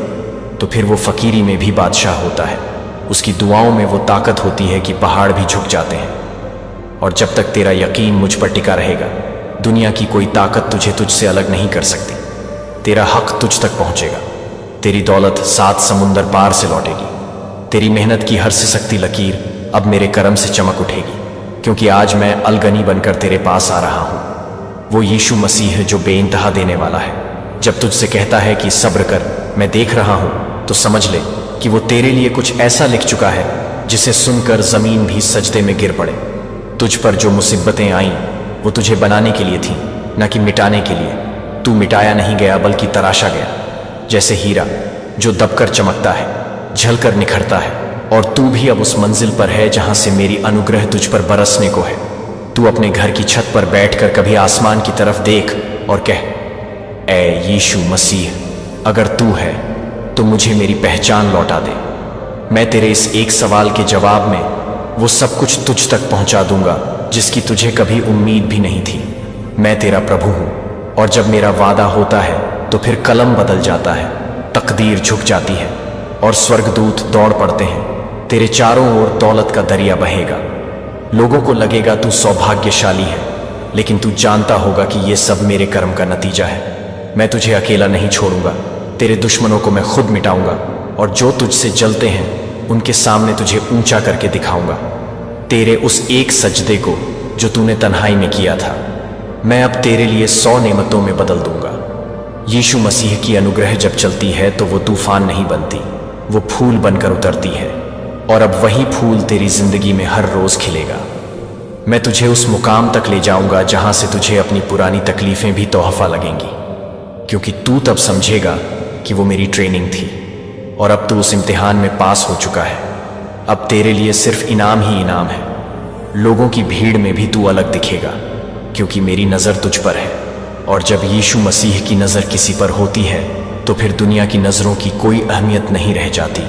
तो फिर वो फकीरी में भी बादशाह होता है। उसकी दुआओं में वो ताकत होती है कि पहाड़ भी झुक जाते हैं। और जब तक तेरा यकीन मुझ पर टिका रहेगा, दुनिया की कोई ताकत तुझे तुझसे अलग नहीं कर सकती। तेरा हक तुझ तक पहुंचेगा, तेरी दौलत 7 समुंदर पार से लौटेगी। तेरी मेहनत की हर सिसकती लकीर अब मेरे करम से चमक उठेगी, क्योंकि आज मैं अलगनी बनकर तेरे पास आ रहा हूं। वो यीशु मसीह है जो बेइंतहा देने वाला है। जब तुझसे कहता है कि सब्र कर, मैं देख रहा हूं, तो समझ ले कि वो तेरे लिए कुछ ऐसा लिख चुका है जिसे सुनकर जमीन भी सजदे में गिर पड़े। तुझ पर जो मुसीबतें आईं वो तुझे बनाने के लिए थी, न कि मिटाने के लिए। तू मिटाया नहीं गया बल्कि तराशा गया, जैसे हीरा जो दबकर चमकता है, झलकर निखरता है। और तू भी अब उस मंजिल पर है जहां से मेरी अनुग्रह तुझ पर बरसने को है। तू अपने घर की छत पर बैठकर कभी आसमान की तरफ देख और कह, ऐ यीशु मसीह, अगर तू है तो मुझे मेरी पहचान लौटा दे। मैं तेरे इस एक सवाल के जवाब में वो सब कुछ तुझ तक पहुंचा दूंगा जिसकी तुझे कभी उम्मीद भी नहीं थी। मैं तेरा प्रभु हूं, और जब मेरा वादा होता है तो फिर कलम बदल जाता है, तकदीर झुक जाती है और स्वर्गदूत दौड़ पड़ते हैं। तेरे चारों ओर दौलत का दरिया बहेगा। लोगों को लगेगा तू सौभाग्यशाली है, लेकिन तू जानता होगा कि यह सब मेरे कर्म का नतीजा है। मैं तुझे अकेला नहीं छोड़ूंगा, तेरे दुश्मनों को मैं खुद मिटाऊंगा, और जो तुझसे जलते हैं उनके सामने तुझे ऊंचा करके दिखाऊंगा। तेरे उस एक सजदे को जो तूने तन्हाई में किया था, मैं अब तेरे लिए 100 नेमतों में बदल दूंगा। यीशु मसीह की अनुग्रह जब चलती है तो वो तूफान नहीं बनती, वो फूल बनकर उतरती है, और अब वही फूल तेरी जिंदगी में हर रोज खिलेगा। मैं तुझे उस मुकाम तक ले जाऊंगा जहां से तुझे अपनी पुरानी तकलीफें भी तोहफा लगेंगी, क्योंकि तू तब समझेगा कि वो मेरी ट्रेनिंग थी, और अब तू उस इम्तिहान में पास हो चुका है। अब तेरे लिए सिर्फ इनाम ही इनाम है। लोगों की भीड़ में भी तू अलग दिखेगा, क्योंकि मेरी नज़र तुझ पर है। और जब यीशु मसीह की नज़र किसी पर होती है तो फिर दुनिया की नज़रों की कोई अहमियत नहीं रह जाती।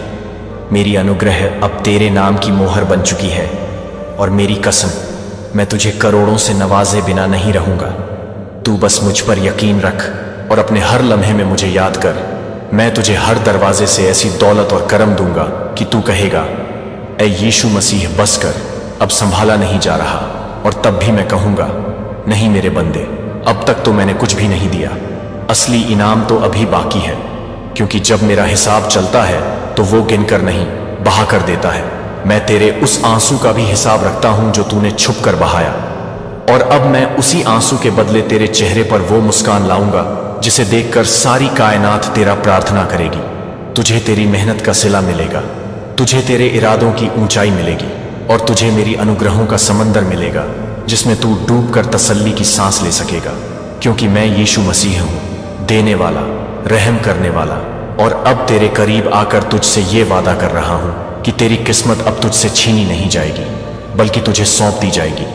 मेरी अनुग्रह अब तेरे नाम की मोहर बन चुकी है, और मेरी कसम, मैं तुझे करोड़ों से नवाजे बिना नहीं रहूंगा। तू बस मुझ पर यकीन रख और अपने हर लम्हे में मुझे याद कर। मैं तुझे हर दरवाजे से ऐसी दौलत और करम दूंगा कि तू कहेगा, ऐ यीशु मसीह बस कर, अब संभाला नहीं जा रहा। और तब भी मैं कहूंगा, नहीं मेरे बंदे, अब तक तो मैंने कुछ भी नहीं दिया। असली इनाम तो अभी बाकी है, क्योंकि जब मेरा हिसाब चलता है तो वो गिनकर नहीं, बहा कर देता है। मैं तेरे उस आंसू का भी हिसाब रखता हूं जो तूने छुप कर बहाया, और अब मैं उसी आंसू के बदले तेरे चेहरे पर वो मुस्कान लाऊंगा जिसे देखकर सारी कायनात तेरा प्रार्थना करेगी। तुझे तेरी मेहनत का सिला मिलेगा, तुझे तेरे इरादों की ऊंचाई मिलेगी, और तुझे मेरी अनुग्रहों का समंदर मिलेगा जिसमें तू डूब कर तसल्ली की सांस ले सकेगा। क्योंकि मैं यीशु मसीह हूं, देने वाला, रहम करने वाला, और अब तेरे करीब आकर तुझसे ये वादा कर रहा हूं कि तेरी किस्मत अब तुझसे छीनी नहीं जाएगी, बल्कि तुझे सौंप दी जाएगी।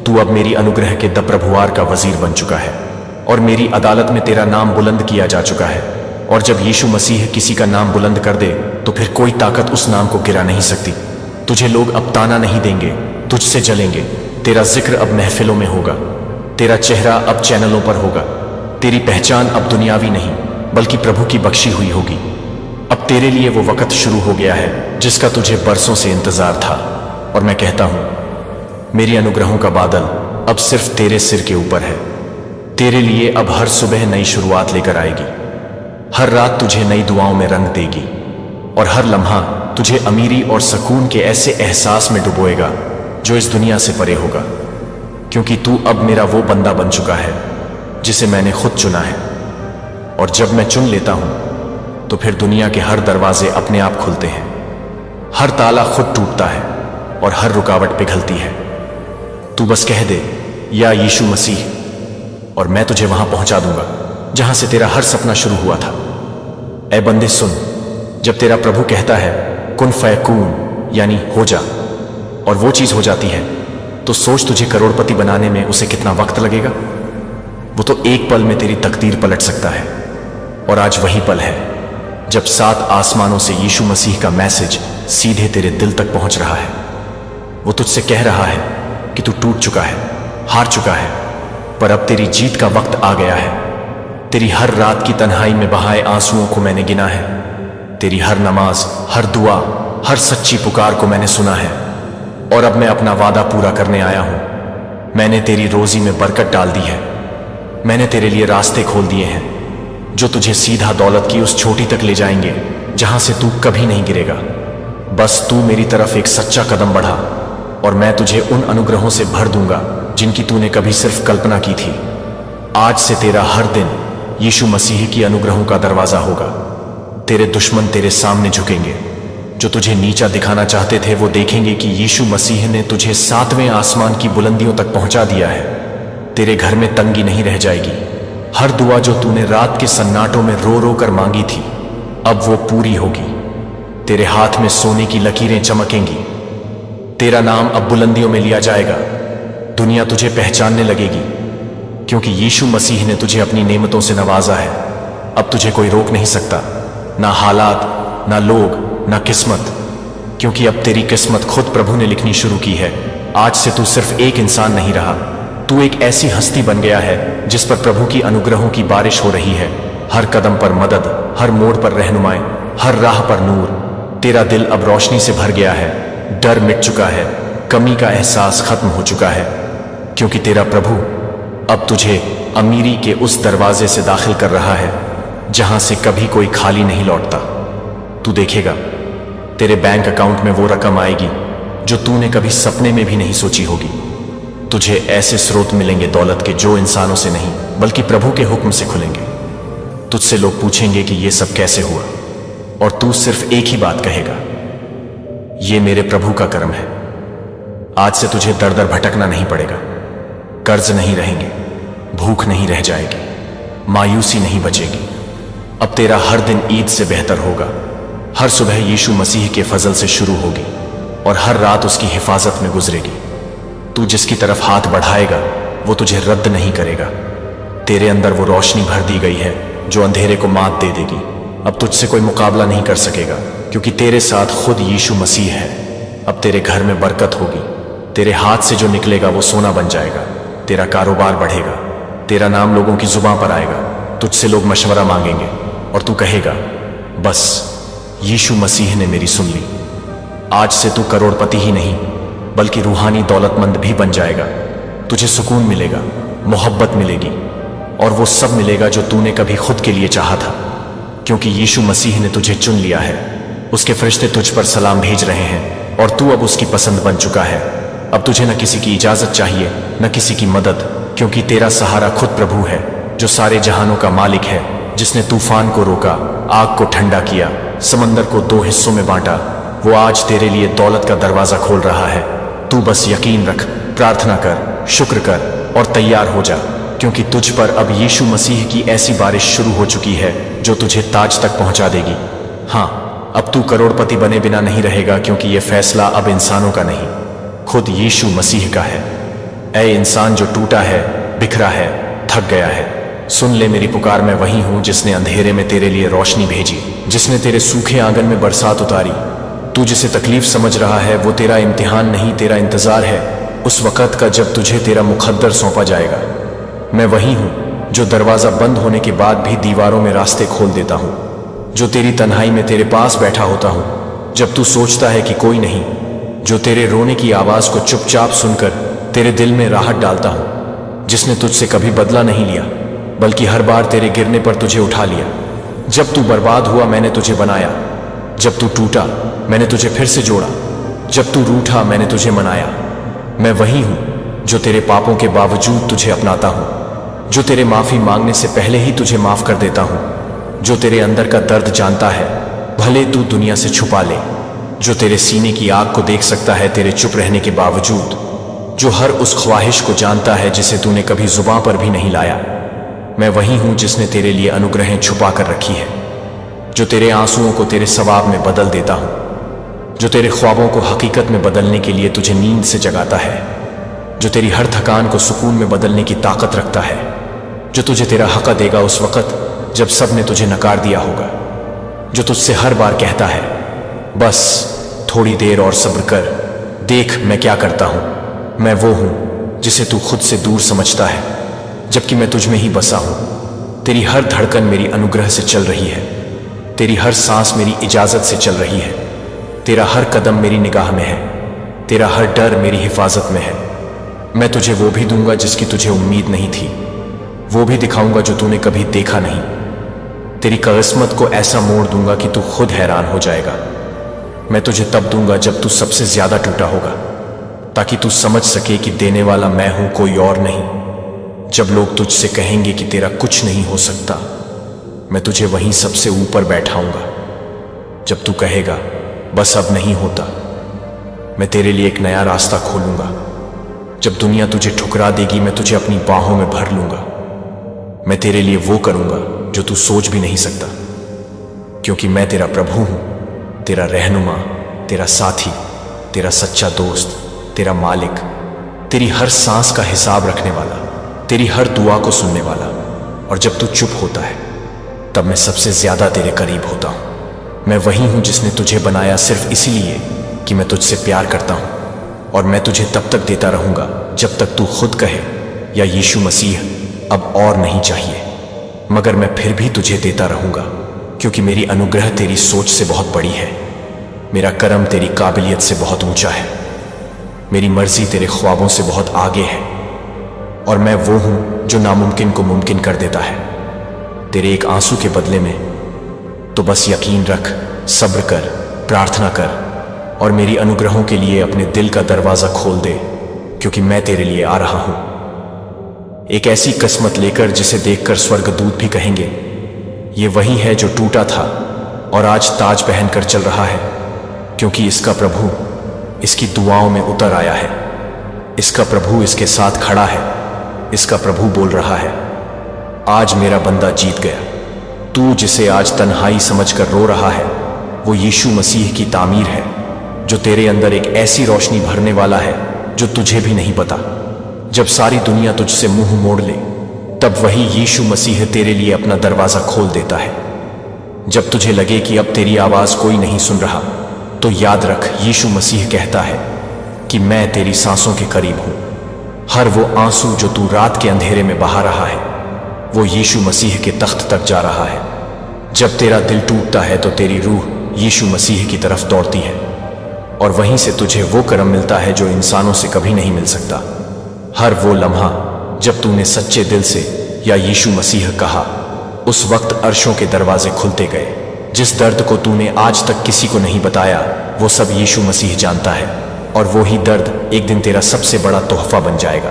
तू अब मेरी अनुग्रह के दप्रभुआर का वजीर बन चुका है, और मेरी अदालत में तेरा नाम बुलंद किया जा चुका है। और जब यीशु मसीह किसी का नाम बुलंद कर दे तो फिर कोई ताकत उस नाम को गिरा नहीं सकती। तुझे लोग अब ताना नहीं देंगे, तुझसे जलेंगे। तेरा जिक्र अब महफिलों में होगा, तेरा चेहरा अब चैनलों पर होगा। तेरी पहचान अब दुनियावी नहीं बल्कि प्रभु की बख्शी हुई होगी। अब तेरे लिए वो वक्त शुरू हो गया है जिसका तुझे बरसों से इंतजार था। और मैं कहता हूं, मेरी अनुग्रहों का बादल अब सिर्फ तेरे सिर के ऊपर है। तेरे लिए अब हर सुबह नई शुरुआत लेकर आएगी, हर रात तुझे नई दुआओं में रंग देगी, और हर लम्हा तुझे अमीरी और सुकून के ऐसे एहसास में डुबोएगा जो इस दुनिया से परे होगा। क्योंकि तू अब मेरा वो बंदा बन चुका है जिसे मैंने खुद चुना है। और जब मैं चुन लेता हूं तो फिर दुनिया के हर दरवाजे अपने आप खुलते हैं, हर ताला खुद टूटता है और हर रुकावट पिघलती है। तू बस कह दे, या यीशु मसीह, और मैं तुझे वहां पहुंचा दूंगा जहां से तेरा हर सपना शुरू हुआ था। ऐ बंदे सुन, जब तेरा प्रभु कहता है कुन फयकून यानी हो जा, और वो चीज हो जाती है, तो सोच तुझे करोड़पति बनाने में उसे कितना वक्त लगेगा। वो तो एक पल में तेरी तकदीर पलट सकता है। और आज वही पल है जब 7 आसमानों से यीशु मसीह का मैसेज सीधे तेरे दिल तक पहुंच रहा है। वो तुझसे कह रहा है कि तू टूट चुका है, हार चुका है, पर अब तेरी जीत का वक्त आ गया है। तेरी हर रात की तन्हाई में बहाए आंसुओं को मैंने गिना है। तेरी हर नमाज, हर दुआ, हर सच्ची पुकार को मैंने सुना है। और अब मैं अपना वादा पूरा करने आया हूं। मैंने तेरी रोजी में बरकत डाल दी है। मैंने तेरे लिए रास्ते खोल दिए हैं जो तुझे सीधा दौलत की उस चोटी तक ले जाएंगे जहां से तू कभी नहीं गिरेगा। बस तू मेरी तरफ एक सच्चा कदम बढ़ा और मैं तुझे उन अनुग्रहों से भर दूंगा जिनकी तूने कभी सिर्फ कल्पना की थी। आज से तेरा हर दिन यीशु मसीह की अनुग्रहों का दरवाजा होगा। तेरे दुश्मन तेरे सामने झुकेंगे। जो तुझे नीचा दिखाना चाहते थे वो देखेंगे कि यीशु मसीह ने तुझे 7वें आसमान की बुलंदियों तक पहुंचा दिया है। तेरे घर में तंगी नहीं रह जाएगी। हर दुआ जो तूने रात के सन्नाटों में रो रो कर मांगी थी, अब वो पूरी होगी। तेरे हाथ में सोने की लकीरें चमकेंगी। तेरा नाम अब बुलंदियों में लिया जाएगा। दुनिया तुझे पहचानने लगेगी क्योंकि यीशु मसीह ने तुझे अपनी नेमतों से नवाजा है। अब तुझे कोई रोक नहीं सकता, ना हालात, ना लोग, ना किस्मत, क्योंकि अब तेरी किस्मत खुद प्रभु ने लिखनी शुरू की है। आज से तू सिर्फ एक इंसान नहीं रहा, तू एक ऐसी हस्ती बन गया है जिस पर प्रभु की अनुग्रहों की बारिश हो रही है। हर कदम पर मदद, हर मोड़ पर रहनुमाई, हर राह पर नूर। तेरा दिल अब रोशनी से भर गया है। डर मिट चुका है, कमी का एहसास खत्म हो चुका है, क्योंकि तेरा प्रभु अब तुझे अमीरी के उस दरवाजे से दाखिल कर रहा है जहां से कभी कोई खाली नहीं लौटता। तू देखेगा तेरे बैंक अकाउंट में वो रकम आएगी जो तूने कभी सपने में भी नहीं सोची होगी। तुझे ऐसे स्रोत मिलेंगे दौलत के जो इंसानों से नहीं बल्कि प्रभु के हुक्म से खुलेंगे। तुझसे लोग पूछेंगे कि ये सब कैसे हुआ, और तू सिर्फ एक ही बात कहेगा, ये मेरे प्रभु का कर्म है। आज से तुझे दर दर भटकना नहीं पड़ेगा। कर्ज नहीं रहेंगे, भूख नहीं रह जाएगी, मायूसी नहीं बचेगी। अब तेरा हर दिन ईद से बेहतर होगा। हर सुबह यीशु मसीह के फजल से शुरू होगी और हर रात उसकी हिफाजत में गुजरेगी। तू जिसकी तरफ हाथ बढ़ाएगा वो तुझे रद्द नहीं करेगा। तेरे अंदर वो रोशनी भर दी गई है जो अंधेरे को मात दे देगी। अब तुझसे कोई मुकाबला नहीं कर सकेगा क्योंकि तेरे साथ खुद यीशु मसीह है। अब तेरे घर में बरकत होगी। तेरे हाथ से जो निकलेगा वो सोना बन जाएगा। तेरा कारोबार बढ़ेगा। तेरा नाम लोगों की जुबान पर आएगा। तुझसे लोग मशवरा मांगेंगे और तू कहेगा, बस यीशु मसीह ने मेरी सुन ली। आज से तू करोड़पति ही नहीं बल्कि रूहानी दौलतमंद भी बन जाएगा। तुझे सुकून मिलेगा, मोहब्बत मिलेगी और वो सब मिलेगा जो तूने कभी खुद के लिए चाहा था, क्योंकि यीशु मसीह ने तुझे चुन लिया है। उसके फरिश्ते तुझ पर सलाम भेज रहे हैं और तू अब उसकी पसंद बन चुका है। अब तुझे न किसी की इजाजत चाहिए, न किसी की मदद, क्योंकि तेरा सहारा खुद प्रभु है जो सारे जहानों का मालिक है, जिसने तूफान को रोका, आग को ठंडा किया, समंदर को 2 हिस्सों में बांटा। वो आज तेरे लिए दौलत का दरवाजा खोल रहा है। तू बस यकीन रख, प्रार्थना कर, शुक्र कर और तैयार हो जा, क्योंकि तुझ पर अब यीशु मसीह की ऐसी बारिश शुरू हो चुकी है जो तुझे ताज तक पहुंचा देगी। हाँ, अब तू करोड़पति बने बिना नहीं रहेगा, क्योंकि यह फैसला अब इंसानों का नहीं, खुद यीशु मसीह का है। ऐ इंसान जो टूटा है, बिखरा है, थक गया है, सुन ले मेरी पुकार। मैं वही हूं जिसने अंधेरे में तेरे लिए रोशनी भेजी, जिसने तेरे सूखे आंगन में बरसात उतारी। तू जिसे तकलीफ समझ रहा है वो तेरा इम्तिहान नहीं, तेरा इंतजार है उस वक़्त का जब तुझे तेरा मुकद्दर सौंपा जाएगा। मैं वही हूं जो दरवाजा बंद होने के बाद भी दीवारों में रास्ते खोल देता हूं, जो तेरी तन्हाई में तेरे पास बैठा होता हूं जब तू सोचता है कि कोई नहीं, जो तेरे रोने की आवाज को चुपचाप सुनकर तेरे दिल में राहत डालता हूं, जिसने तुझसे कभी बदला नहीं लिया बल्कि हर बार तेरे गिरने पर तुझे उठा लिया। जब तू बर्बाद हुआ मैंने तुझे बनाया, जब तू टूटा मैंने तुझे फिर से जोड़ा, जब तू रूठा मैंने तुझे मनाया। मैं वही हूं जो तेरे पापों के बावजूद तुझे अपनाता हूं, जो तेरे माफी मांगने से पहले ही तुझे माफ कर देता हूं, जो तेरे अंदर का दर्द जानता है, भले तू दुनिया से छुपा ले, जो तेरे सीने की आग को देख सकता है तेरे चुप रहने के बावजूद, जो हर उस ख्वाहिश को जानता है जिसे तूने कभी जुबां पर भी नहीं लाया। मैं वही हूं जिसने तेरे लिए अनुग्रहें छुपा कर रखी है, जो तेरे आंसुओं को तेरे सवाब में बदल देता हूं, जो तेरे ख्वाबों को हकीकत में बदलने के लिए तुझे नींद से जगाता है, जो तेरी हर थकान को सुकून में बदलने की ताकत रखता है, जो तुझे तेरा हक देगा उस वक्त जब सब ने तुझे नकार दिया होगा, जो तुझसे हर बार कहता है बस थोड़ी देर और सब्र कर, देख मैं क्या करता हूं। मैं वो हूं जिसे तू खुद से दूर समझता है, जबकि मैं तुझ में ही बसा हूं। तेरी हर धड़कन मेरी अनुग्रह से चल रही है, तेरी हर सांस मेरी इजाजत से चल रही है, तेरा हर कदम मेरी निगाह में है, तेरा हर डर मेरी हिफाजत में है। मैं तुझे वो भी दूंगा जिसकी तुझे उम्मीद नहीं थी, वो भी दिखाऊंगा जो तूने कभी देखा नहीं। तेरी किस्मत को ऐसा मोड़ दूंगा कि तू खुद हैरान हो जाएगा। मैं तुझे तब दूंगा जब तू सबसे ज्यादा टूटा होगा, ताकि तू समझ सके कि देने वाला मैं हूं, कोई और नहीं। जब लोग तुझसे कहेंगे कि तेरा कुछ नहीं हो सकता, मैं तुझे वहीं सबसे ऊपर बैठाऊंगा। जब तू कहेगा बस अब नहीं होता, मैं तेरे लिए एक नया रास्ता खोलूंगा। जब दुनिया तुझे ठुकरा देगी, मैं तुझे अपनी बाहों में भर लूंगा। मैं तेरे लिए वो करूंगा जो तू सोच भी नहीं सकता, क्योंकि मैं तेरा प्रभु हूं, तेरा रहनुमा, तेरा साथी, तेरा सच्चा दोस्त, तेरा मालिक, तेरी हर सांस का हिसाब रखने वाला, तेरी हर दुआ को सुनने वाला। और जब तू चुप होता है, तब मैं सबसे ज्यादा तेरे करीब होता हूं। मैं वही हूं जिसने तुझे बनाया सिर्फ इसीलिए कि मैं तुझसे प्यार करता हूं, और मैं तुझे तब तक देता रहूंगा जब तक तू खुद कहे या यीशु मसीह अब और नहीं चाहिए। मगर मैं फिर भी तुझे देता रहूंगा, क्योंकि मेरी अनुग्रह तेरी सोच से बहुत बड़ी है, मेरा करम तेरी काबिलियत से बहुत ऊंचा है, मेरी मर्जी तेरे ख्वाबों से बहुत आगे है, और मैं वो हूं जो नामुमकिन को मुमकिन कर देता है। तेरे एक आंसू के बदले में तो बस यकीन रख, सब्र कर, प्रार्थना कर, और मेरी अनुग्रहों के लिए अपने दिल का दरवाजा खोल दे, क्योंकि मैं तेरे लिए आ रहा हूं। एक ऐसी किस्मत लेकर जिसे देखकर स्वर्गदूत भी कहेंगे ये वही है जो टूटा था और आज ताज पहनकर चल रहा है, क्योंकि इसका प्रभु इसकी दुआओं में उतर आया है। इसका प्रभु इसके साथ खड़ा है, इसका प्रभु बोल रहा है आज मेरा बंदा जीत गया। तू जिसे आज तन्हाई समझकर रो रहा है, वो यीशु मसीह की तामीर है, जो तेरे अंदर एक ऐसी रोशनी भरने वाला है जो तुझे भी नहीं पता। जब सारी दुनिया तुझसे मुंह मोड़ ले, तब वही यीशु मसीह तेरे लिए अपना दरवाजा खोल देता है। जब तुझे लगे कि अब तेरी आवाज कोई नहीं सुन रहा, तो याद रख यीशु मसीह कहता है कि मैं तेरी सांसों के करीब हूं। हर वो आंसू जो तू रात के अंधेरे में बहा रहा है, वो यीशु मसीह के तख्त तक जा रहा है। जब तेरा दिल टूटता है तो तेरी रूह यीशु मसीह की तरफ दौड़ती है, और वहीं से तुझे वो करम मिलता है जो इंसानों से कभी नहीं मिल सकता। हर वो लम्हा जब तूने सच्चे दिल से या यीशु मसीह कहा, उस वक्त अर्शों के दरवाजे खुलते गए। जिस दर्द को तूने आज तक किसी को नहीं बताया, वो सब यीशु मसीह जानता है, और वो ही दर्द एक दिन तेरा सबसे बड़ा तोहफा बन जाएगा।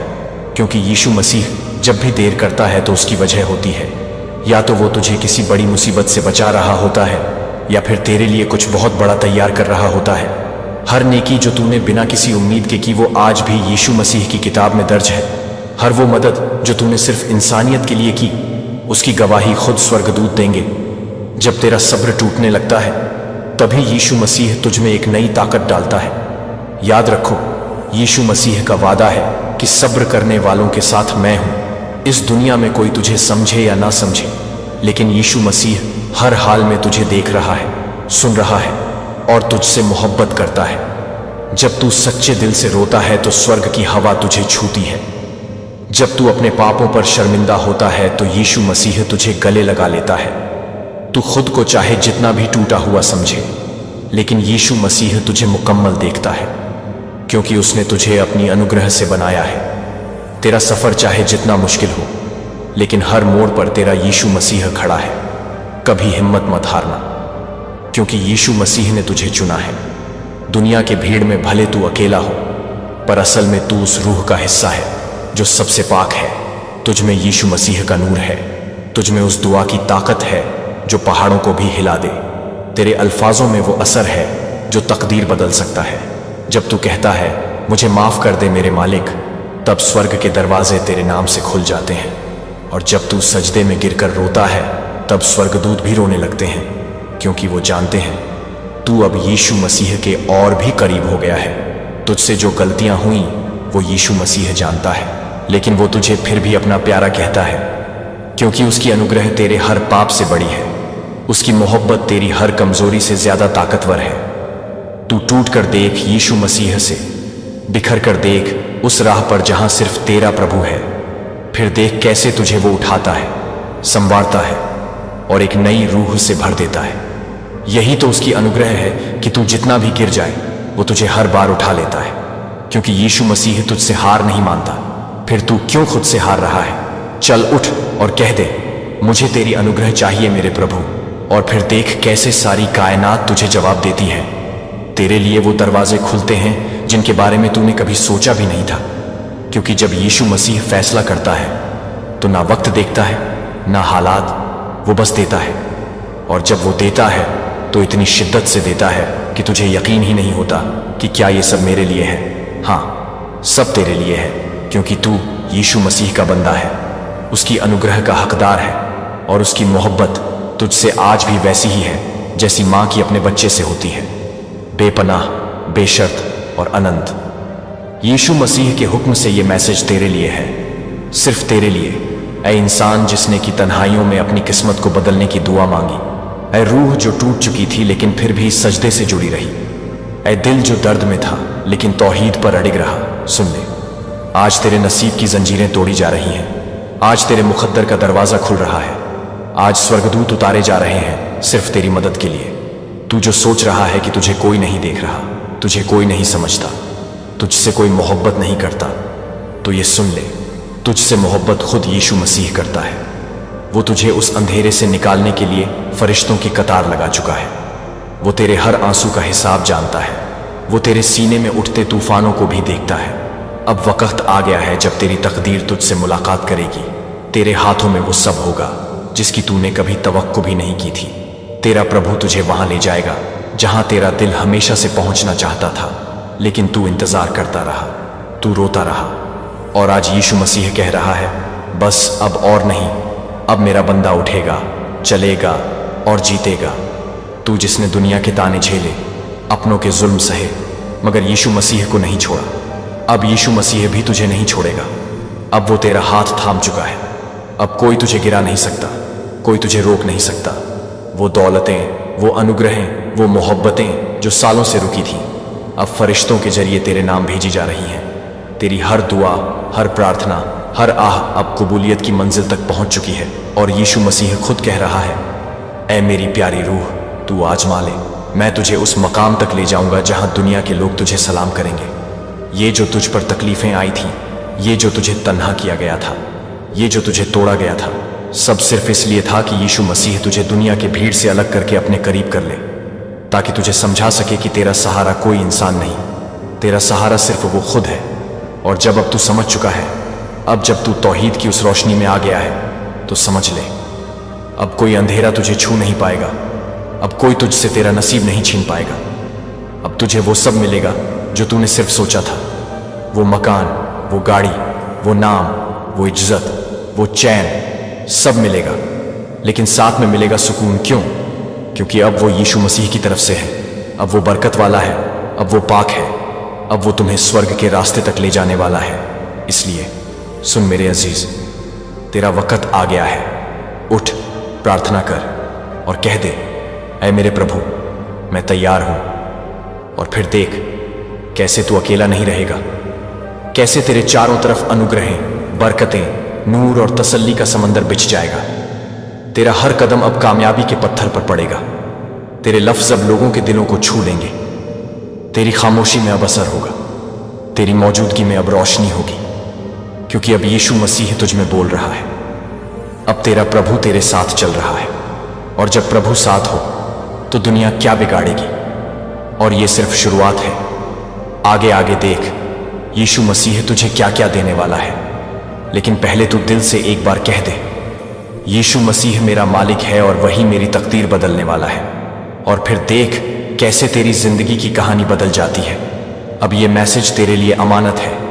क्योंकि यीशु मसीह जब भी देर करता है तो उसकी वजह होती है, या तो वो तुझे किसी बड़ी मुसीबत से बचा रहा होता है, या फिर तेरे लिए कुछ बहुत बड़ा तैयार कर रहा होता है। हर नेकी जो तूने बिना किसी उम्मीद के की, वो आज भी यीशु मसीह की किताब में दर्ज है। हर वो मदद जो तूने सिर्फ इंसानियत के लिए की, उसकी गवाही खुद स्वर्गदूत देंगे। जब तेरा सब्र टूटने लगता है, तभी यीशु मसीह तुझ में एक नई ताकत डालता है। याद रखो, यीशु मसीह का वादा है कि सब्र करने वालों के साथ मैं हूं। इस दुनिया में कोई तुझे समझे या ना समझे, लेकिन यीशु मसीह हर हाल में तुझे देख रहा है, सुन रहा है और तुझसे मोहब्बत करता है। जब तू सच्चे दिल से रोता है तो स्वर्ग की हवा तुझे छूती है। जब तू अपने पापों पर शर्मिंदा होता है तो यीशु मसीह तुझे गले लगा लेता है। तू खुद को चाहे जितना भी टूटा हुआ समझे, लेकिन यीशु मसीह तुझे मुकम्मल देखता है, क्योंकि उसने तुझे अपनी अनुग्रह से बनाया है। तेरा सफर चाहे जितना मुश्किल हो, लेकिन हर मोड़ पर तेरा यीशु मसीह खड़ा है। कभी हिम्मत मत हारना, क्योंकि यीशु मसीह ने तुझे चुना है। दुनिया के भीड़ में भले तू अकेला हो, पर असल में तू उस रूह का हिस्सा है जो सबसे पाक है। तुझ में यीशु मसीह का नूर है, तुझ में उस दुआ की ताकत है जो पहाड़ों को भी हिला दे। तेरे अल्फाजों में वो असर है जो तकदीर बदल सकता है। जब तू कहता है मुझे माफ कर दे मेरे मालिक, तब स्वर्ग के दरवाजे तेरे नाम से खुल जाते हैं। और जब तू सजदे में गिरकर रोता है, तब स्वर्गदूत भी रोने लगते हैं, क्योंकि वो जानते हैं तू अब यीशु मसीह के और भी करीब हो गया है। तुझसे जो गलतियां हुई वो यीशु मसीह जानता है, लेकिन वो तुझे फिर भी अपना प्यारा कहता है, क्योंकि उसकी अनुग्रह तेरे हर पाप से बड़ी है। उसकी मोहब्बत तेरी हर कमजोरी से ज्यादा ताकतवर है। तू टूट कर देख यीशु मसीह से, बिखर कर देख उस राह पर जहां सिर्फ तेरा प्रभु है। फिर देख कैसे तुझे वो उठाता है, संवारता है और एक नई रूह से भर देता है। यही तो उसकी अनुग्रह है कि तू जितना भी गिर जाए वो तुझे हर बार उठा लेता है, क्योंकि यीशु मसीह तुझसे हार नहीं मानता। फिर तू क्यों खुद से हार रहा है? चल उठ और कह दे मुझे तेरी अनुग्रह चाहिए मेरे प्रभु, और फिर देख कैसे सारी कायनात तुझे जवाब देती है। तेरे लिए वो दरवाजे खुलते हैं जिनके बारे में तूने कभी सोचा भी नहीं था, क्योंकि जब यीशु मसीह फैसला करता है तो ना वक्त देखता है ना हालात, वो बस देता है। और जब वो देता है तो इतनी शिद्दत से देता है कि तुझे यकीन ही नहीं होता कि क्या ये सब मेरे लिए है। हाँ, सब तेरे लिए है, क्योंकि तू यीशु मसीह का बंदा है, उसकी अनुग्रह का हकदार है, और उसकी मोहब्बत तुझसे आज भी वैसी ही है जैसी माँ की अपने बच्चे से होती है, बेपनाह, बेशर्त और अनंत। यीशु मसीह के हुक्म से ये मैसेज तेरे लिए है, सिर्फ तेरे लिए। ऐ इंसान जिसने की तन्हाइयों में अपनी किस्मत को बदलने की दुआ मांगी, ऐ रूह जो टूट चुकी थी लेकिन फिर भी सजदे से जुड़ी रही, ऐ दिल जो दर्द में था लेकिन तौहीद पर अड़िग रहा। सुन ले, आज तेरे नसीब की जंजीरें तोड़ी जा रही हैं, आज तेरे मुकद्दर का दरवाजा खुल रहा है, आज स्वर्गदूत उतारे जा रहे हैं सिर्फ तेरी मदद के लिए। तू जो सोच रहा है कि तुझे कोई नहीं देख रहा, तुझे कोई नहीं समझता, तुझसे कोई मोहब्बत नहीं करता, तो ये सुन ले, तुझसे मोहब्बत खुद यीशु मसीह करता है। वो तुझे उस अंधेरे से निकालने के लिए फरिश्तों की कतार लगा चुका है। वो तेरे हर आंसू का हिसाब जानता है, वो तेरे सीने में उठते तूफानों को भी देखता है। अब वक्त आ गया है जब तेरी तकदीर तुझसे मुलाकात करेगी। तेरे हाथों में वो सब होगा जिसकी तूने कभी तवक्को भी नहीं की थी। तेरा प्रभु तुझे वहां ले जाएगा जहां तेरा दिल हमेशा से पहुंचना चाहता था, लेकिन तू इंतजार करता रहा, तू रोता रहा। और आज यीशु मसीह कह रहा है, बस अब और नहीं, अब मेरा बंदा उठेगा, चलेगा और जीतेगा। तू जिसने दुनिया के ताने झेले, अपनों के जुल्म सहे, मगर यीशु मसीह को नहीं छोड़ा, अब यीशु मसीह भी तुझे नहीं छोड़ेगा। अब वो तेरा हाथ थाम चुका है, अब कोई तुझे गिरा नहीं सकता, कोई तुझे रोक नहीं सकता। वो दौलतें, वो अनुग्रहें, वो मोहब्बतें जो सालों से रुकी थीं, अब फरिश्तों के जरिए तेरे नाम भेजी जा रही हैं। तेरी हर दुआ, हर प्रार्थना, हर आह अब कबूलियत की मंजिल तक पहुंच चुकी है। और यीशु मसीह खुद कह रहा है, ऐ मेरी प्यारी रूह, तू आजमा ले, मैं तुझे उस मकाम तक ले जाऊंगा जहां दुनिया के लोग तुझे सलाम करेंगे। ये जो तुझ पर तकलीफें आई थीं, ये जो तुझे तन्हा किया गया था, ये जो तुझे तोड़ा गया था, सब सिर्फ इसलिए था कि यीशु मसीह तुझे दुनिया के भीड़ से अलग करके अपने करीब कर ले, ताकि तुझे समझा सके कि तेरा सहारा कोई इंसान नहीं, तेरा सहारा सिर्फ वो खुद है। और जब अब तू समझ चुका है, अब जब तू तौहीद की उस रोशनी में आ गया है, तो समझ ले, अब कोई अंधेरा तुझे छू नहीं पाएगा, अब कोई तुझसे तेरा नसीब नहीं छीन पाएगा। अब तुझे वो सब मिलेगा जो तूने सिर्फ सोचा था, वो मकान, वो गाड़ी, वो नाम, वो इज्जत, वो चैन, सब मिलेगा। लेकिन साथ में मिलेगा सुकून। क्यों? क्योंकि अब वो यीशु मसीह की तरफ से है, अब वो बरकत वाला है, अब वो पाक है, अब वो तुम्हें स्वर्ग के रास्ते तक ले जाने वाला है। इसलिए सुन मेरे अजीज, तेरा वक्त आ गया है, उठ, प्रार्थना कर और कह दे, ऐ मेरे प्रभु, मैं तैयार हूं। और फिर देख कैसे तू अकेला नहीं रहेगा, कैसे तेरे चारों तरफ अनुग्रहें, बरकतें, नूर और तसल्ली का समंदर बिछ जाएगा। तेरा हर कदम अब कामयाबी के पत्थर पर पड़ेगा, तेरे लफ्ज अब लोगों के दिलों को छू लेंगे, तेरी खामोशी में अब असर होगा, तेरी मौजूदगी में अब रोशनी होगी, क्योंकि अब यीशु मसीह तुझ में बोल रहा है। अब तेरा प्रभु तेरे साथ चल रहा है, और जब प्रभु साथ हो तो दुनिया क्या बिगाड़ेगी। और ये सिर्फ शुरुआत है, आगे आगे देख यीशु मसीह तुझे क्या क्या देने वाला है। लेकिन पहले तू दिल से एक बार कह दे, यीशु मसीह मेरा मालिक है और वही मेरी तकदीर बदलने वाला है। और फिर देख कैसे तेरी जिंदगी की कहानी बदल जाती है। अब ये मैसेज तेरे लिए अमानत है।